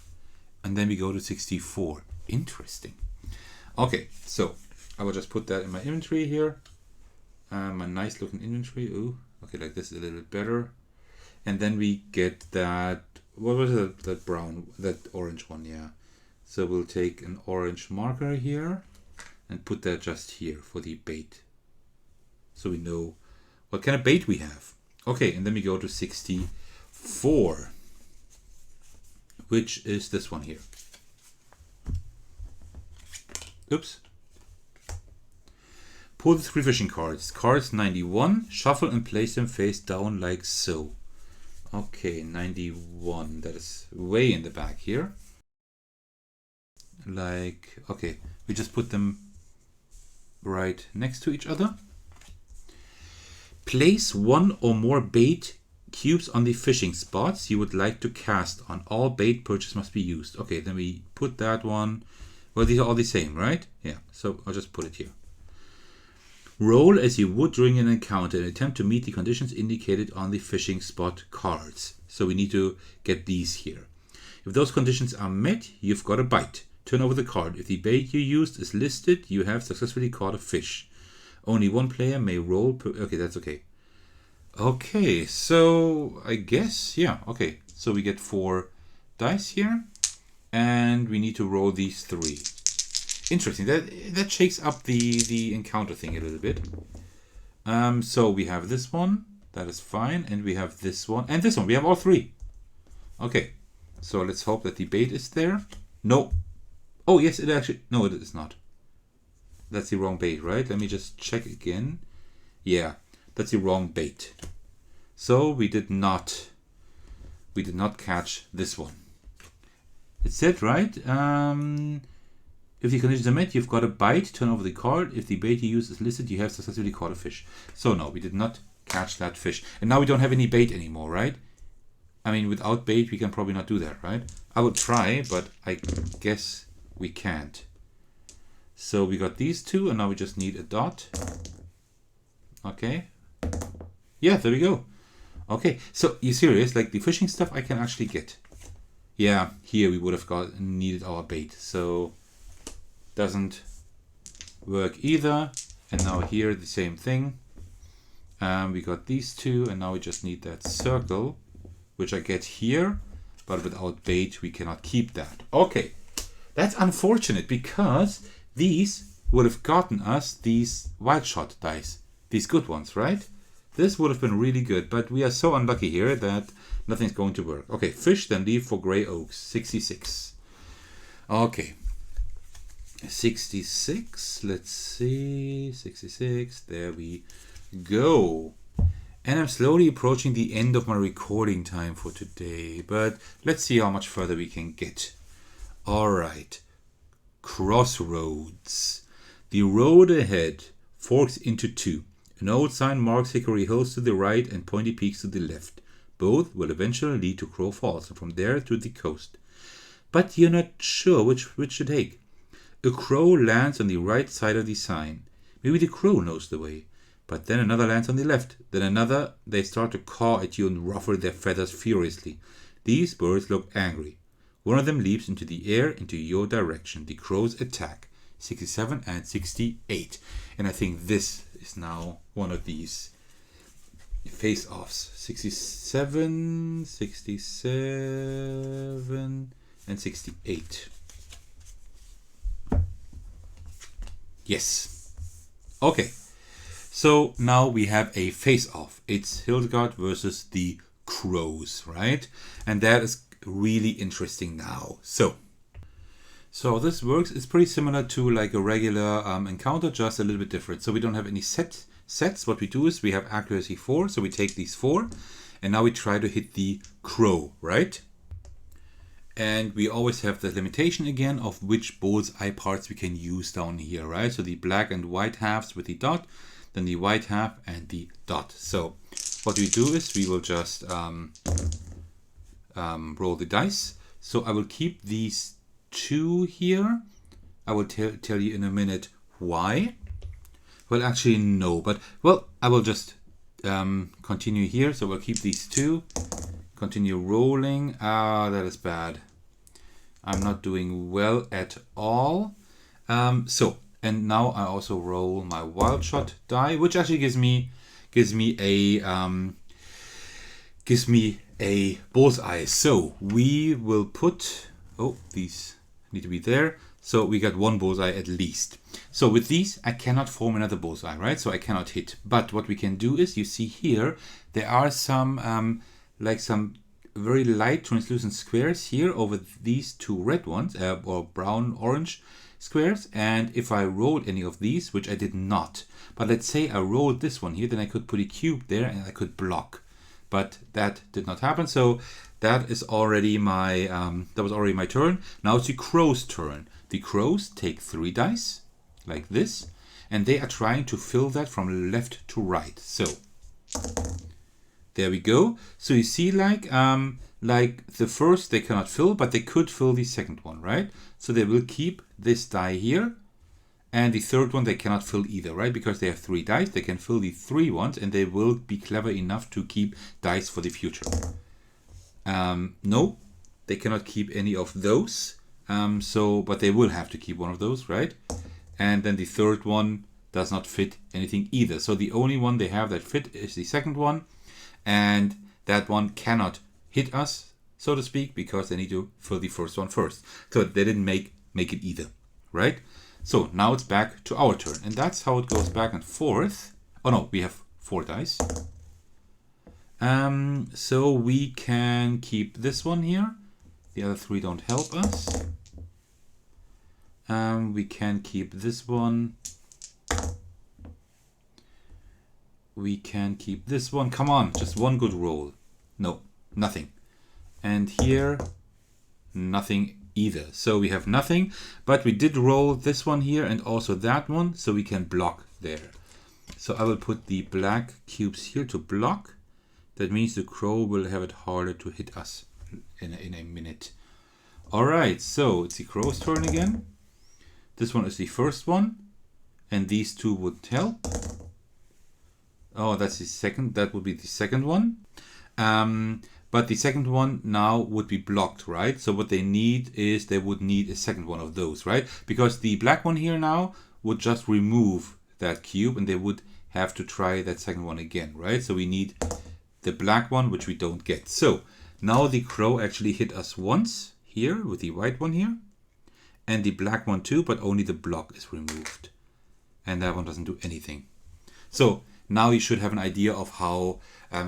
And then we go to 64. Interesting. Okay, so I will just put that in my inventory here. My nice looking inventory. Ooh, okay, like this is a little bit better. And then we get that, what was it? That brown, that orange one, yeah. So we'll take an orange marker here and put that just here for the bait. So we know what kind of bait we have. Okay, and then we go to 64, which is this one here. Oops. Pull the 3 fishing cards. Cards 91, shuffle and place them face down like so. Okay, 91, that is way in the back here. Like, okay, we just put them right next to each other. Place 1 or more bait cubes on the fishing spots you would like to cast on. All bait purchase must be used. Okay, then we put that one. Well, these are all the same, right? Yeah, so I'll just put it here. Roll as you would during an encounter and attempt to meet the conditions indicated on the fishing spot cards. So we need to get these here. If those conditions are met, you've got a bite. Turn over the card. If the bait you used is listed, you have successfully caught a fish. Only one player may roll per... Okay, that's okay. Okay, so I guess, yeah, okay. So we get 4 dice here. And we need to roll these 3. Interesting. That shakes up the encounter thing a little bit. So we have this one. That is fine. And we have this one. And this one. We have all 3. Okay. So let's hope that the bait is there. No. Oh, yes, it actually... No, it is not. That's the wrong bait, right? Let me just check again. Yeah, that's the wrong bait. So we did not catch this one. It said, right? If the conditions are met, you've got a bite. Turn over the card. If the bait you use is listed, you have successfully caught a fish. So no, we did not catch that fish. And now we don't have any bait anymore, right? I mean, without bait, we can probably not do that, right? I would try, but I guess we can't. So we got these 2, and now we just need a dot. Okay. Yeah, there we go. Okay, so you're serious? Like the fishing stuff I can actually get. Yeah, here we would have needed our bait. So doesn't work either. And now here the same thing. We got these 2, and now we just need that circle, which I get here. But without bait, we cannot keep that. Okay, that's unfortunate because these would have gotten us these wild shot dice. These good ones, right? This would have been really good, but we are so unlucky here that nothing's going to work. Okay, fish, then leave for gray oaks. 66. Okay. 66. Let's see. 66. There we go. And I'm slowly approaching the end of my recording time for today, but let's see how much further we can get. All right. Crossroads. The road ahead forks into 2. An old sign marks Hickory Hills to the right and Pointy Peaks to the left. Both will eventually lead to Crow Falls and from there to the coast. But you're not sure which to take. A crow lands on the right side of the sign. Maybe the crow knows the way. But then another lands on the left. Then another. They start to caw at you and ruffle their feathers furiously. These birds look angry. One of them leaps into the air into your direction. The crows attack. 67 and 68. And I think this is now one of these face-offs. 67, 67, and 68. Yes. Okay. So now we have a face-off. It's Hildegard versus the crows, right? And that is really interesting now. So this works. It's pretty similar to like a regular encounter, just a little bit different. So we don't have any set sets, what we do is we have accuracy 4, so we take these 4, and now we try to hit the crow, right? And we always have the limitation again of which bullseye parts we can use down here, right? So the black and white halves with the dot, then the white half and the dot. So what we do is we will just roll the dice. So I will keep these 2 here. I will tell you in a minute why. Well, actually no, but well, I will just continue here. So we'll keep these 2, continue rolling. That is bad. I'm not doing well at all. And now I also roll my wild shot die, which actually gives me a bullseye. So we will put, oh, these need to be there. So we got 1 bullseye at least. So with these, I cannot form another bullseye, right? So I cannot hit. But what we can do is, you see here, there are some like some very light translucent squares here over these 2 red ones, or brown orange squares. And if I rolled any of these, which I did not, but let's say I rolled this one here, then I could put a cube there and I could block. But that did not happen. So that is already my that was already my turn. Now it's the crow's turn. The crows take 3 dice like this, and they are trying to fill that from left to right. So there we go. So you see, like the first they cannot fill, but they could fill the second one, right? So they will keep this die here, and the third one they cannot fill either, right? Because they have 3 dice, they can fill the 3 ones, and they will be clever enough to keep dice for the future. No, they cannot keep any of those. But they will have to keep one of those, right? And then the third one does not fit anything either. So the only one they have that fit is the second one, and that one cannot hit us, so to speak, because they need to fill the first one first. So they didn't make it either, right? So now it's back to our turn, and that's how it goes back and forth. Oh no, we have 4 dice. So we can keep this one here. The other 3 don't help us. We can keep this one. We can keep this one. Come on, just 1 good roll. No, nothing. And here, nothing either. So we have nothing, but we did roll this one here and also that one, so we can block there. So I will put the black cubes here to block. That means the crow will have it harder to hit us in a minute. Alright, so it's the crow's turn again. This one is the first one, and these 2 would help. Oh, that's the second. That would be the second one. But the second one now would be blocked, right? So what they need is they would need a second one of those, right? Because the black one here now would just remove that cube, and they would have to try that second one again, right? So we need the black one, which we don't get. So now the crow actually hit us once here with the white one here, and the black one too, but only the block is removed, and that one doesn't do anything. So now you should have an idea of how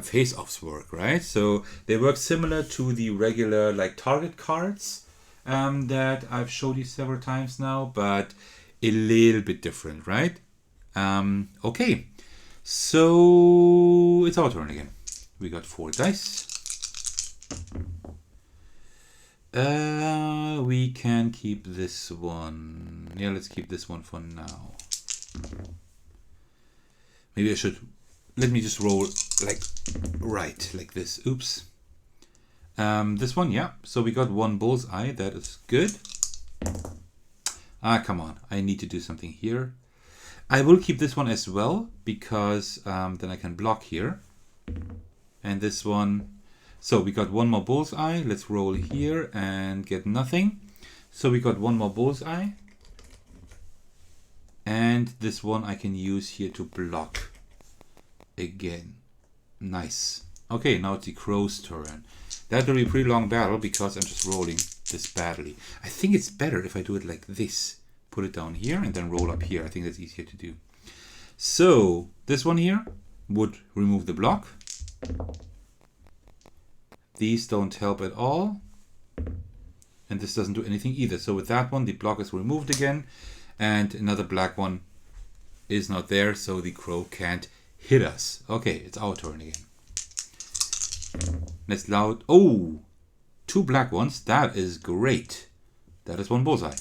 face-offs work, right? So they work similar to the regular like target cards that I've showed you several times now, but a little bit different, right? Okay, so it's our turn again. We got 4 dice. We can keep this one. Yeah, let's keep this one for now. Maybe I should, let me just roll like right, like this. Oops. This one, yeah. So we got 1 bullseye. That is good. Come on. I need to do something here. I will keep this one as well, because then I can block here. And this one. So we got 1 more bullseye. Let's roll here and get nothing. So we got 1 more bullseye. And this one I can use here to block again. Nice. Okay, now it's the crow's turn. That will be a pretty long battle because I'm just rolling this badly. I think it's better if I do it like this. Put it down here and then roll up here. I think that's easier to do. So this one here would remove the block. These don't help at all. And this doesn't do anything either. So with that one, the block is removed again. And another black one is not there, so the crow can't hit us. Okay, it's our turn again. Let's loud. Oh, 2 black ones. That is great. That is 1 bullseye.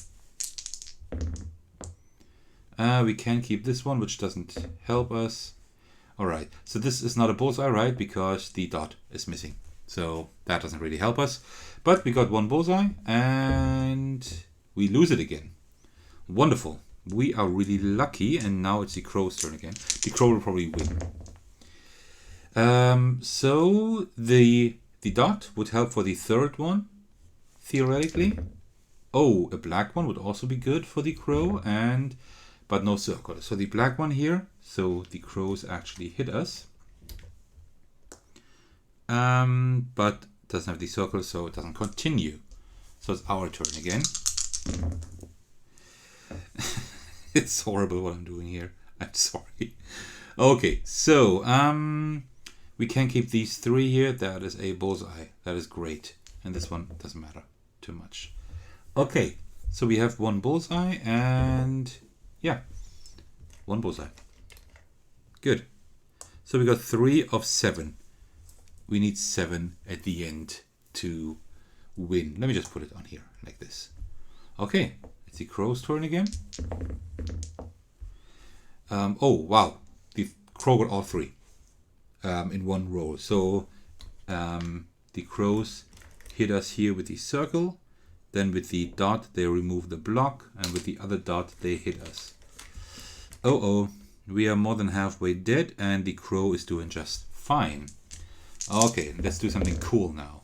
We can keep this one, which doesn't help us. Alright, so this is not a bullseye, right? Because the dot is missing. So that doesn't really help us. But we got 1 bullseye and we lose it again. Wonderful. We are really lucky, and now it's the crow's turn again. The crow will probably win. So the dot would help for the 3rd one, theoretically. Oh, a black one would also be good for the crow, but no circle. So the black one here, so the crows actually hit us. But doesn't have the circle, so it doesn't continue. So it's our turn again. It's horrible what I'm doing here. I'm sorry. Okay, so we can keep these 3 here. That is a bullseye. That is great. And this one doesn't matter too much. Okay, so we have 1 bullseye and yeah, 1 bullseye. Good. So we got 3 of 7. We need 7 at the end to win. Let me just put it on here like this. Okay, it's the crow's turn again. Oh, wow. The crow got all 3 in 1 roll. So the crows hit us here with the circle. Then with the dot, they remove the block. And with the other dot, they hit us. Oh, we are more than halfway dead. And the crow is doing just fine. Okay, let's do something cool now.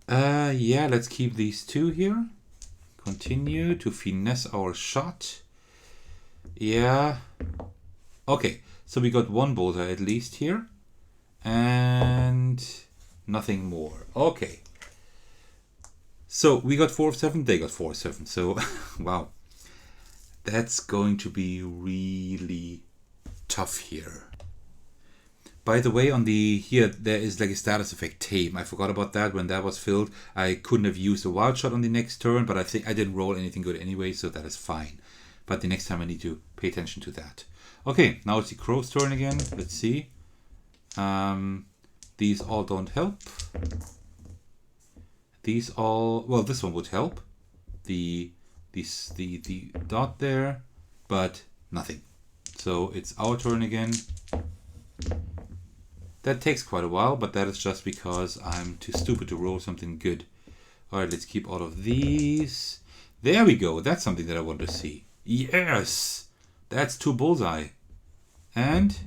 Yeah, let's keep these 2 here. Continue to finesse our shot. Yeah. Okay, so we got 1 bullseye at least here. And nothing more. Okay. So we got 4 of 7, they got 4 of 7. So, wow. That's going to be really tough here. By the way, on the here there is like a status effect tame. I forgot about that when that was filled. I couldn't have used a wild shot on the next turn, but I think I didn't roll anything good anyway, so that is fine. But the next time I need to pay attention to that. Okay, now it's the crow's turn again. Let's see. These all don't help. These all, well, this one would help. The dot there, but nothing. So it's our turn again. That takes quite a while, but that is just because I'm too stupid to roll something good. Alright, let's keep all of these. There we go. That's something that I want to see. Yes! That's 2 bullseye. And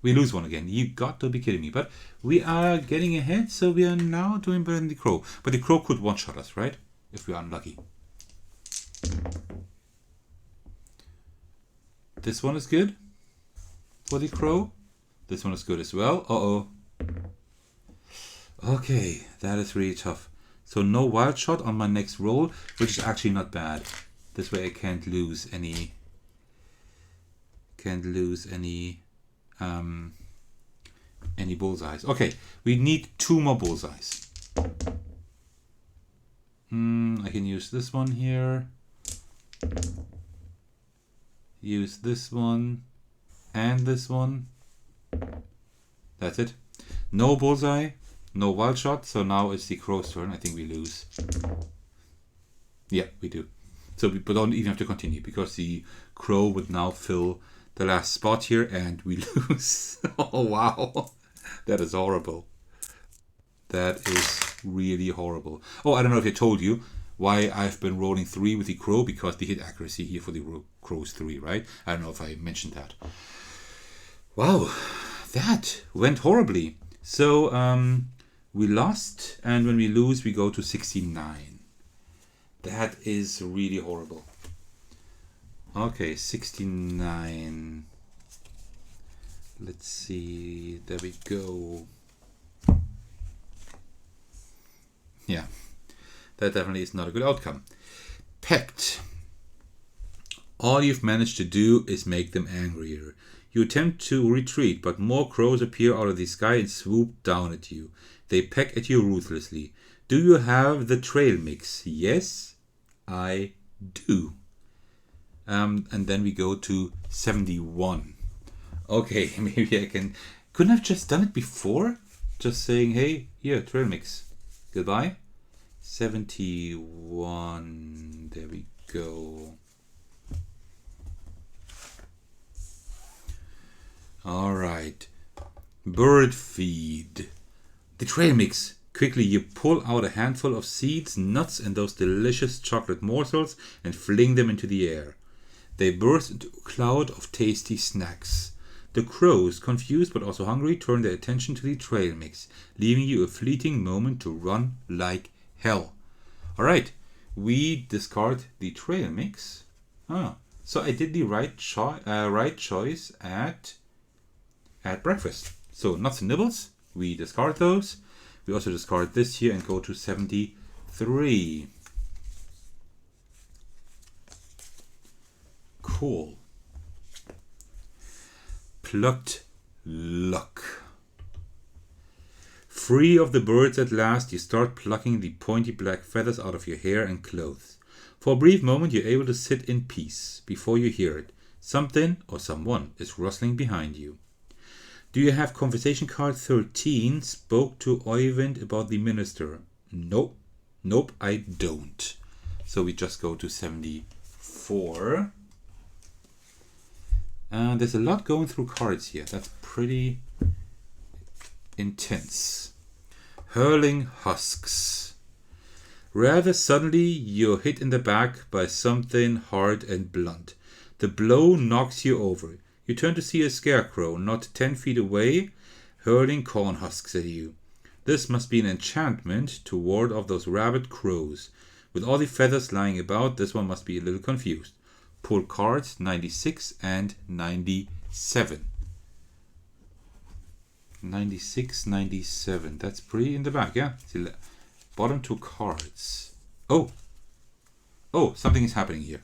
we lose 1 again. You got to be kidding me. But we are getting ahead, so we are now doing better than the crow. But the crow could one-shot us, right? If we are unlucky. This one is good for the crow. This one is good as well. Uh-oh. Okay, that is really tough. So no wild shot on my next roll, which is actually not bad. This way I can't lose any bullseyes. Okay, we need 2 more bullseyes. I can use this one here. Use this one and this one. That's it. No bullseye, no wild shot. So now it's the crow's turn. I think we lose. Yeah, we do. So we don't even have to continue because the crow would now fill the last spot here and we lose. Oh, wow. That is horrible. That is really horrible. Oh, I don't know if I told you why I've been rolling 3 with the crow, because the hit accuracy here for the crow's 3, right? I don't know if I mentioned that. Wow, that went horribly. So we lost, and when we lose, we go to 69. That is really horrible. Okay, 69. Let's see. There we go. Yeah, that definitely is not a good outcome. Pact. All you've managed to do is make them angrier. You attempt to retreat, but more crows appear out of the sky and swoop down at you. They peck at you ruthlessly. Do you have the trail mix? Yes, I do. And then we go to 71. Okay, maybe I couldn't have just done it before? Just saying, hey, here, trail mix. Goodbye. 71. There we go. All right. Bird feed. The trail mix. Quickly you pull out a handful of seeds, nuts, and those delicious chocolate morsels and fling them into the air. They burst into a cloud of tasty snacks. The crows, confused but also hungry, turn their attention to the trail mix, leaving you a fleeting moment to run like hell. Alright, we discard the trail mix. So I did the right choice at breakfast. So nuts and nibbles, we discard those. We also discard this here and go to 73. Cool. Plucked luck. Free of the birds at last, you start plucking the pointy black feathers out of your hair and clothes. For a brief moment, you're able to sit in peace. Before you hear it, something or someone is rustling behind you. Do you have conversation card 13? Spoke to Oyvind about the minister. Nope, I don't. So we just go to 74. There's a lot going through cards here. That's pretty intense. Hurling husks. Rather suddenly, you're hit in the back by something hard and blunt. The blow knocks you over. You turn to see a scarecrow not 10 feet away, hurling corn husks at you. This must be an enchantment to ward off those rabid crows. With all the feathers lying about, this one must be a little confused. Pull cards 96 and 97. 96, 97. That's pretty in the back, yeah? See, bottom two cards. Oh, something is happening here.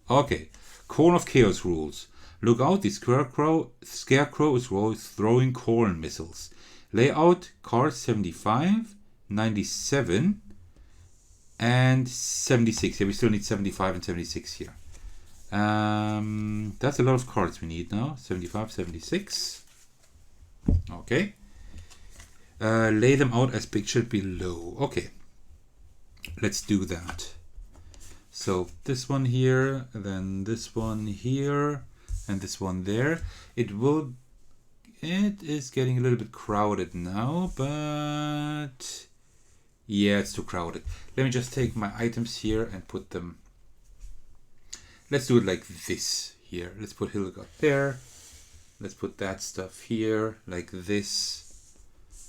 Okay. Corn of Chaos rules. Look out, the scarecrow is throwing corn missiles. Lay out cards 75, 97, and 76. Yeah, we still need 75 and 76 here. That's a lot of cards we need now. 75, 76. Okay. Lay them out as pictured below. Okay. Let's do that. So this one here, then this one here, and this one there. It is getting a little bit crowded now, but yeah, it's too crowded. Let me just take my items here and put them. Let's do it like this here. Let's put Hildegard there. Let's put that stuff here like this.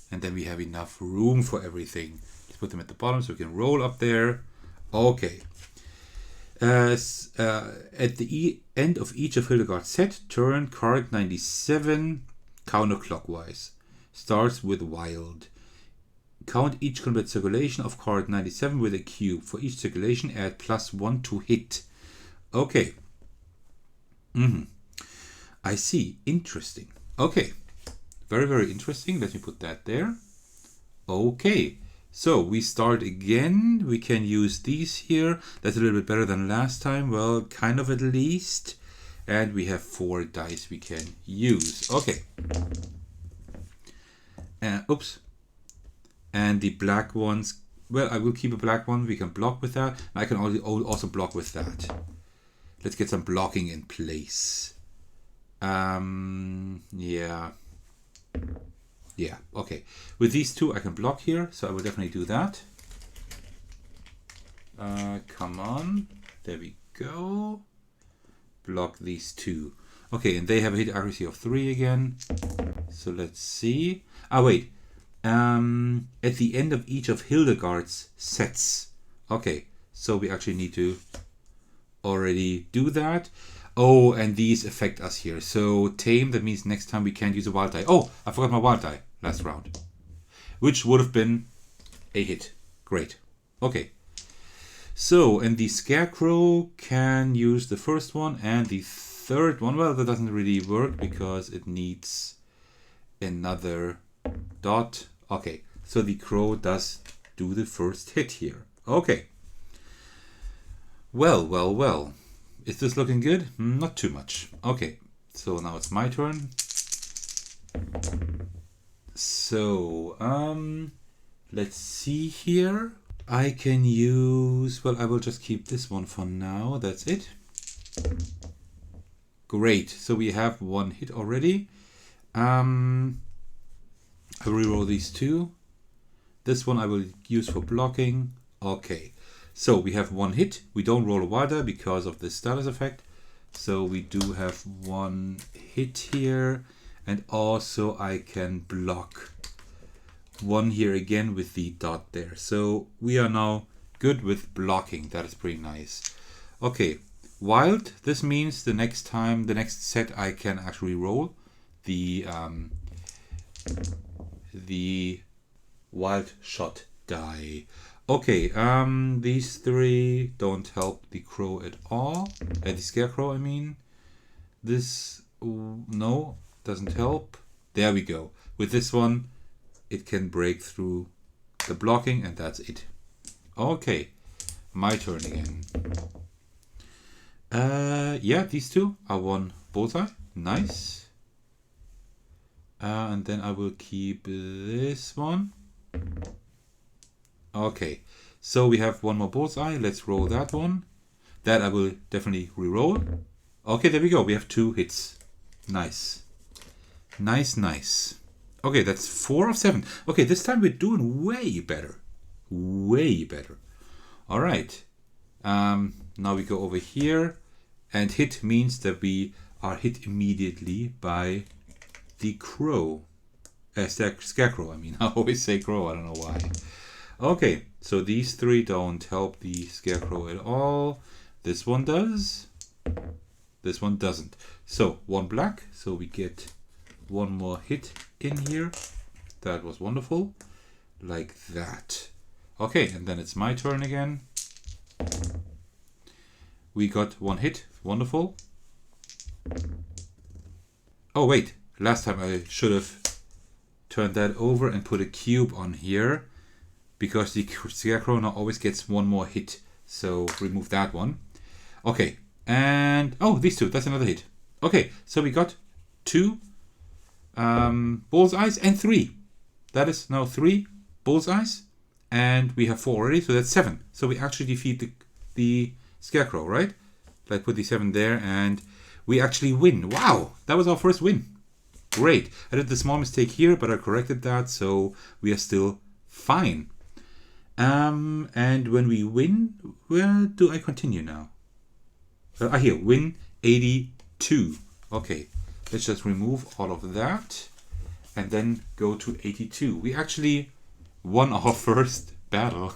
And then we have enough room for everything. Let's put them at the bottom so we can roll up there. Okay. At the end of each of Hildegard's set, turn card 97 counterclockwise. Starts with wild. Count each combat circulation of card 97 with a cube. For each circulation, add +1 to hit. Okay. I see. Interesting. Okay. Very, very interesting. Let me put that there. Okay. So we start again. We can use these here. That's a little bit better than last time. Well, kind of at least. And we have 4 dice we can use. Okay. Oops. And the black ones. Well, I will keep a black one. We can block with that. I can also block with that. Let's get some blocking in place. Yeah. Yeah, okay. With these two, I can block here, so I will definitely do that. Come on. There we go. Block these two. Okay, and they have a hit accuracy of 3 again. So let's see. Wait. At the end of each of Hildegard's sets. Okay, so we actually need to already do that. Oh, and these affect us here. So tame, that means next time we can't use a wild die. Oh, I forgot my wild die last round. Which would have been a hit. Great. Okay. So, and the Scarecrow can use the first one and the third one. Well, that doesn't really work because it needs another dot. Okay, so the Crow does do the first hit here. Okay. Well. Is this looking good? Not too much. Okay, so now it's my turn. So, let's see here. I can use, well, I will just keep this one for now. That's it. Great. So we have one hit already. I will reroll these two. This one I will use for blocking. Okay. So we have one hit. We don't roll a wilder because of the status effect. So we do have one hit here. And also I can block one here again with the dot there. So we are now good with blocking. That is pretty nice. Okay. Wild. This means the next time, the next set, I can actually roll the wild shot die. Okay, these three don't help the crow at all. The scarecrow, I mean. This, no, doesn't help. There we go. With this one, it can break through the blocking, and that's it. Okay, my turn again. Yeah, these two are one bullseye. Nice. And then I will keep this one. Okay, so we have one more bullseye. Let's roll that one. That I will definitely re-roll. Okay, there we go. We have 2 hits. Nice. Nice, nice. Okay, that's 4 of 7. Okay, this time we're doing way better. Way better. All right. Now we go over here. And hit means that we are hit immediately by the crow. Scarecrow, I mean. I always say crow, I don't know why. Okay, so these 3 don't help the scarecrow at all. This one does. This one doesn't. So, 1 black. So we get 1 more hit in here. That was wonderful. Like that. Okay, and then it's my turn again. We got 1 hit. Wonderful. Oh, wait. Last time I should have turned that over and put a cube on here. Because the scarecrow now always gets 1 more hit. So remove that one. Okay. And, oh, these 2. That's another hit. Okay. So we got 2 bullseyes and 3. That is now 3 bullseyes. And we have 4 already. So that's 7. So we actually defeat the scarecrow, right? Like put the 7 there and we actually win. Wow, that was our first win. Great. I did the small mistake here, but I corrected that, so we are still fine. And when we win, where do I continue now? Here, win 82. Okay, let's just remove all of that and then go to 82. We actually won our first battle.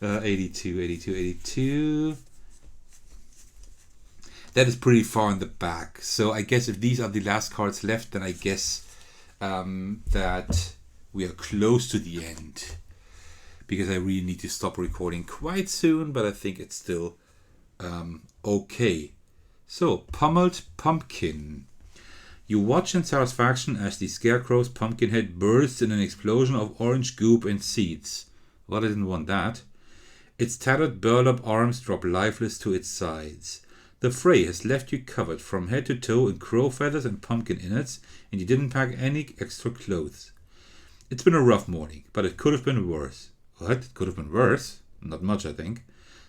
82. That is pretty far in the back. So I guess if these are the last cards left, then I guess that we are close to the end. Because I really need to stop recording quite soon, but I think it's still okay. So, Pummeled Pumpkin. You watch in satisfaction as the scarecrow's pumpkin head bursts in an explosion of orange goop and seeds. Well, I didn't want that. Its tattered burlap arms drop lifeless to its sides. The fray has left you covered from head to toe in crow feathers and pumpkin innards, and you didn't pack any extra clothes. It's been a rough morning, but it could have been worse. What? It could have been worse? Not much, I think.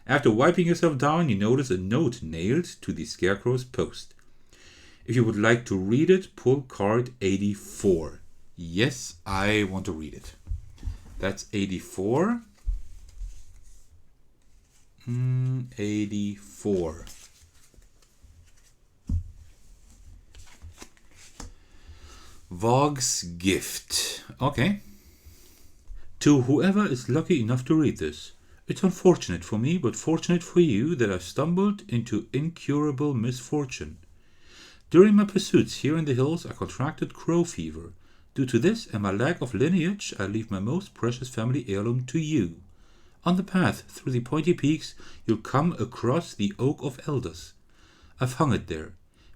After wiping yourself down, you notice a note nailed to the scarecrow's post. If you would like to read it, pull card 84. Yes, I want to read it. That's 84. 84. Vogg's Gift. Okay. To whoever is lucky enough to read this. It's unfortunate for me, but fortunate for you that I've stumbled into incurable misfortune. During my pursuits here in the hills, I contracted crow fever. Due to this and my lack of lineage, I leave my most precious family heirloom to you. On the path through the pointy peaks, you'll come across the Oak of Elders. I've hung it there.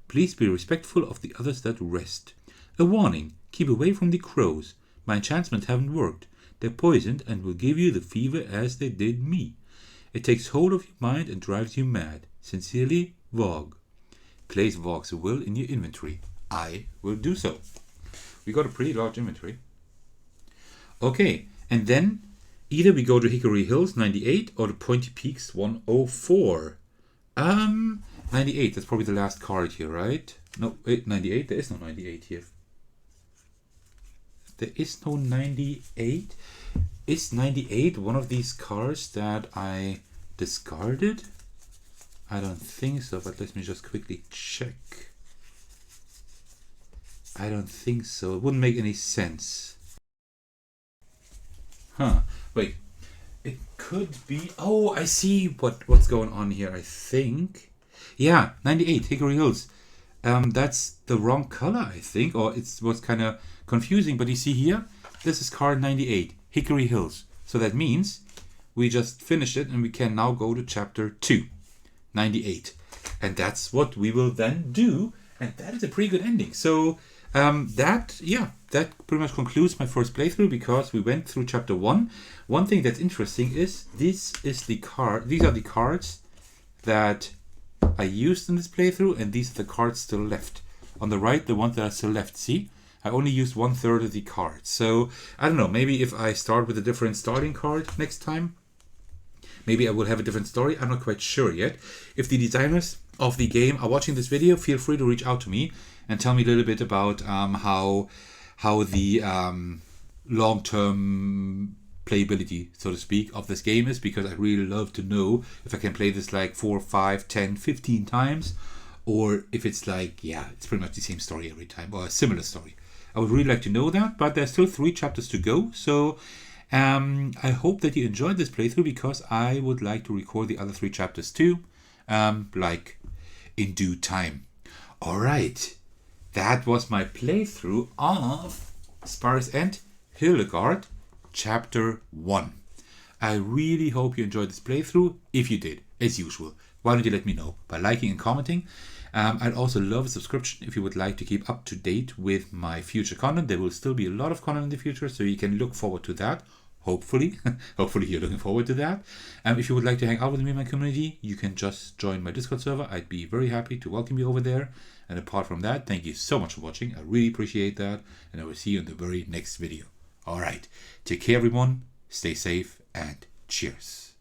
Please be respectful of the others that rest. A warning, keep away from the crows. My enchantments haven't worked. They're poisoned and will give you the fever as they did me. It takes hold of your mind and drives you mad. Sincerely, Vogue. Place Vogue's will in your inventory. I will do so. We got a pretty large inventory. Okay, and then either we go to Hickory Hills 98 or the Pointy Peaks 104. 98, that's probably the last card here, right? No, wait, 98? There is no 98 here. There is no 98? Is 98 one of these cards that I discarded? I don't think so, but let me just quickly check. I don't think so. It wouldn't make any sense. Huh. Wait. It could be... Oh, I see what's going on here, I think. Yeah, 98, Hickory Hills. That's the wrong color, I think. Or it was kind of confusing. But you see here, this is card 98, Hickory Hills. So that means we just finished it and we can now go to chapter 2, 98. And that's what we will then do. And that is a pretty good ending. So that pretty much concludes my first playthrough because we went through chapter 1. One thing that's interesting is these are the cards that I used in this playthrough, and these are the cards still left. On the right, the ones that are still left. See? I only used 1/3 of the cards. So, I don't know, maybe if I start with a different starting card next time, maybe I will have a different story. I'm not quite sure yet. If the designers of the game are watching this video, feel free to reach out to me and tell me a little bit about how the long-term playability, so to speak, of this game is, because I really love to know if I can play this like 4, 5, 10, 15 times, or if it's like, yeah, it's pretty much the same story every time, or a similar story. I would really like to know that, but there's still 3 chapters to go, so I hope that you enjoyed this playthrough, because I would like to record the other 3 chapters too, like in due time. Alright, that was my playthrough of Spire's End, Hildegard, Chapter 1. I really hope you enjoyed this playthrough. If you did, as usual, why don't you let me know by liking and commenting. I'd also love a subscription if you would like to keep up to date with my future content. There will still be a lot of content in the future, so you can look forward to that. Hopefully. Hopefully you're looking forward to that. If you would like to hang out with me in my community, you can just join my Discord server. I'd be very happy to welcome you over there. And apart from that, thank you so much for watching. I really appreciate that. And I will see you in the very next video. Alright, take care everyone, stay safe, and cheers.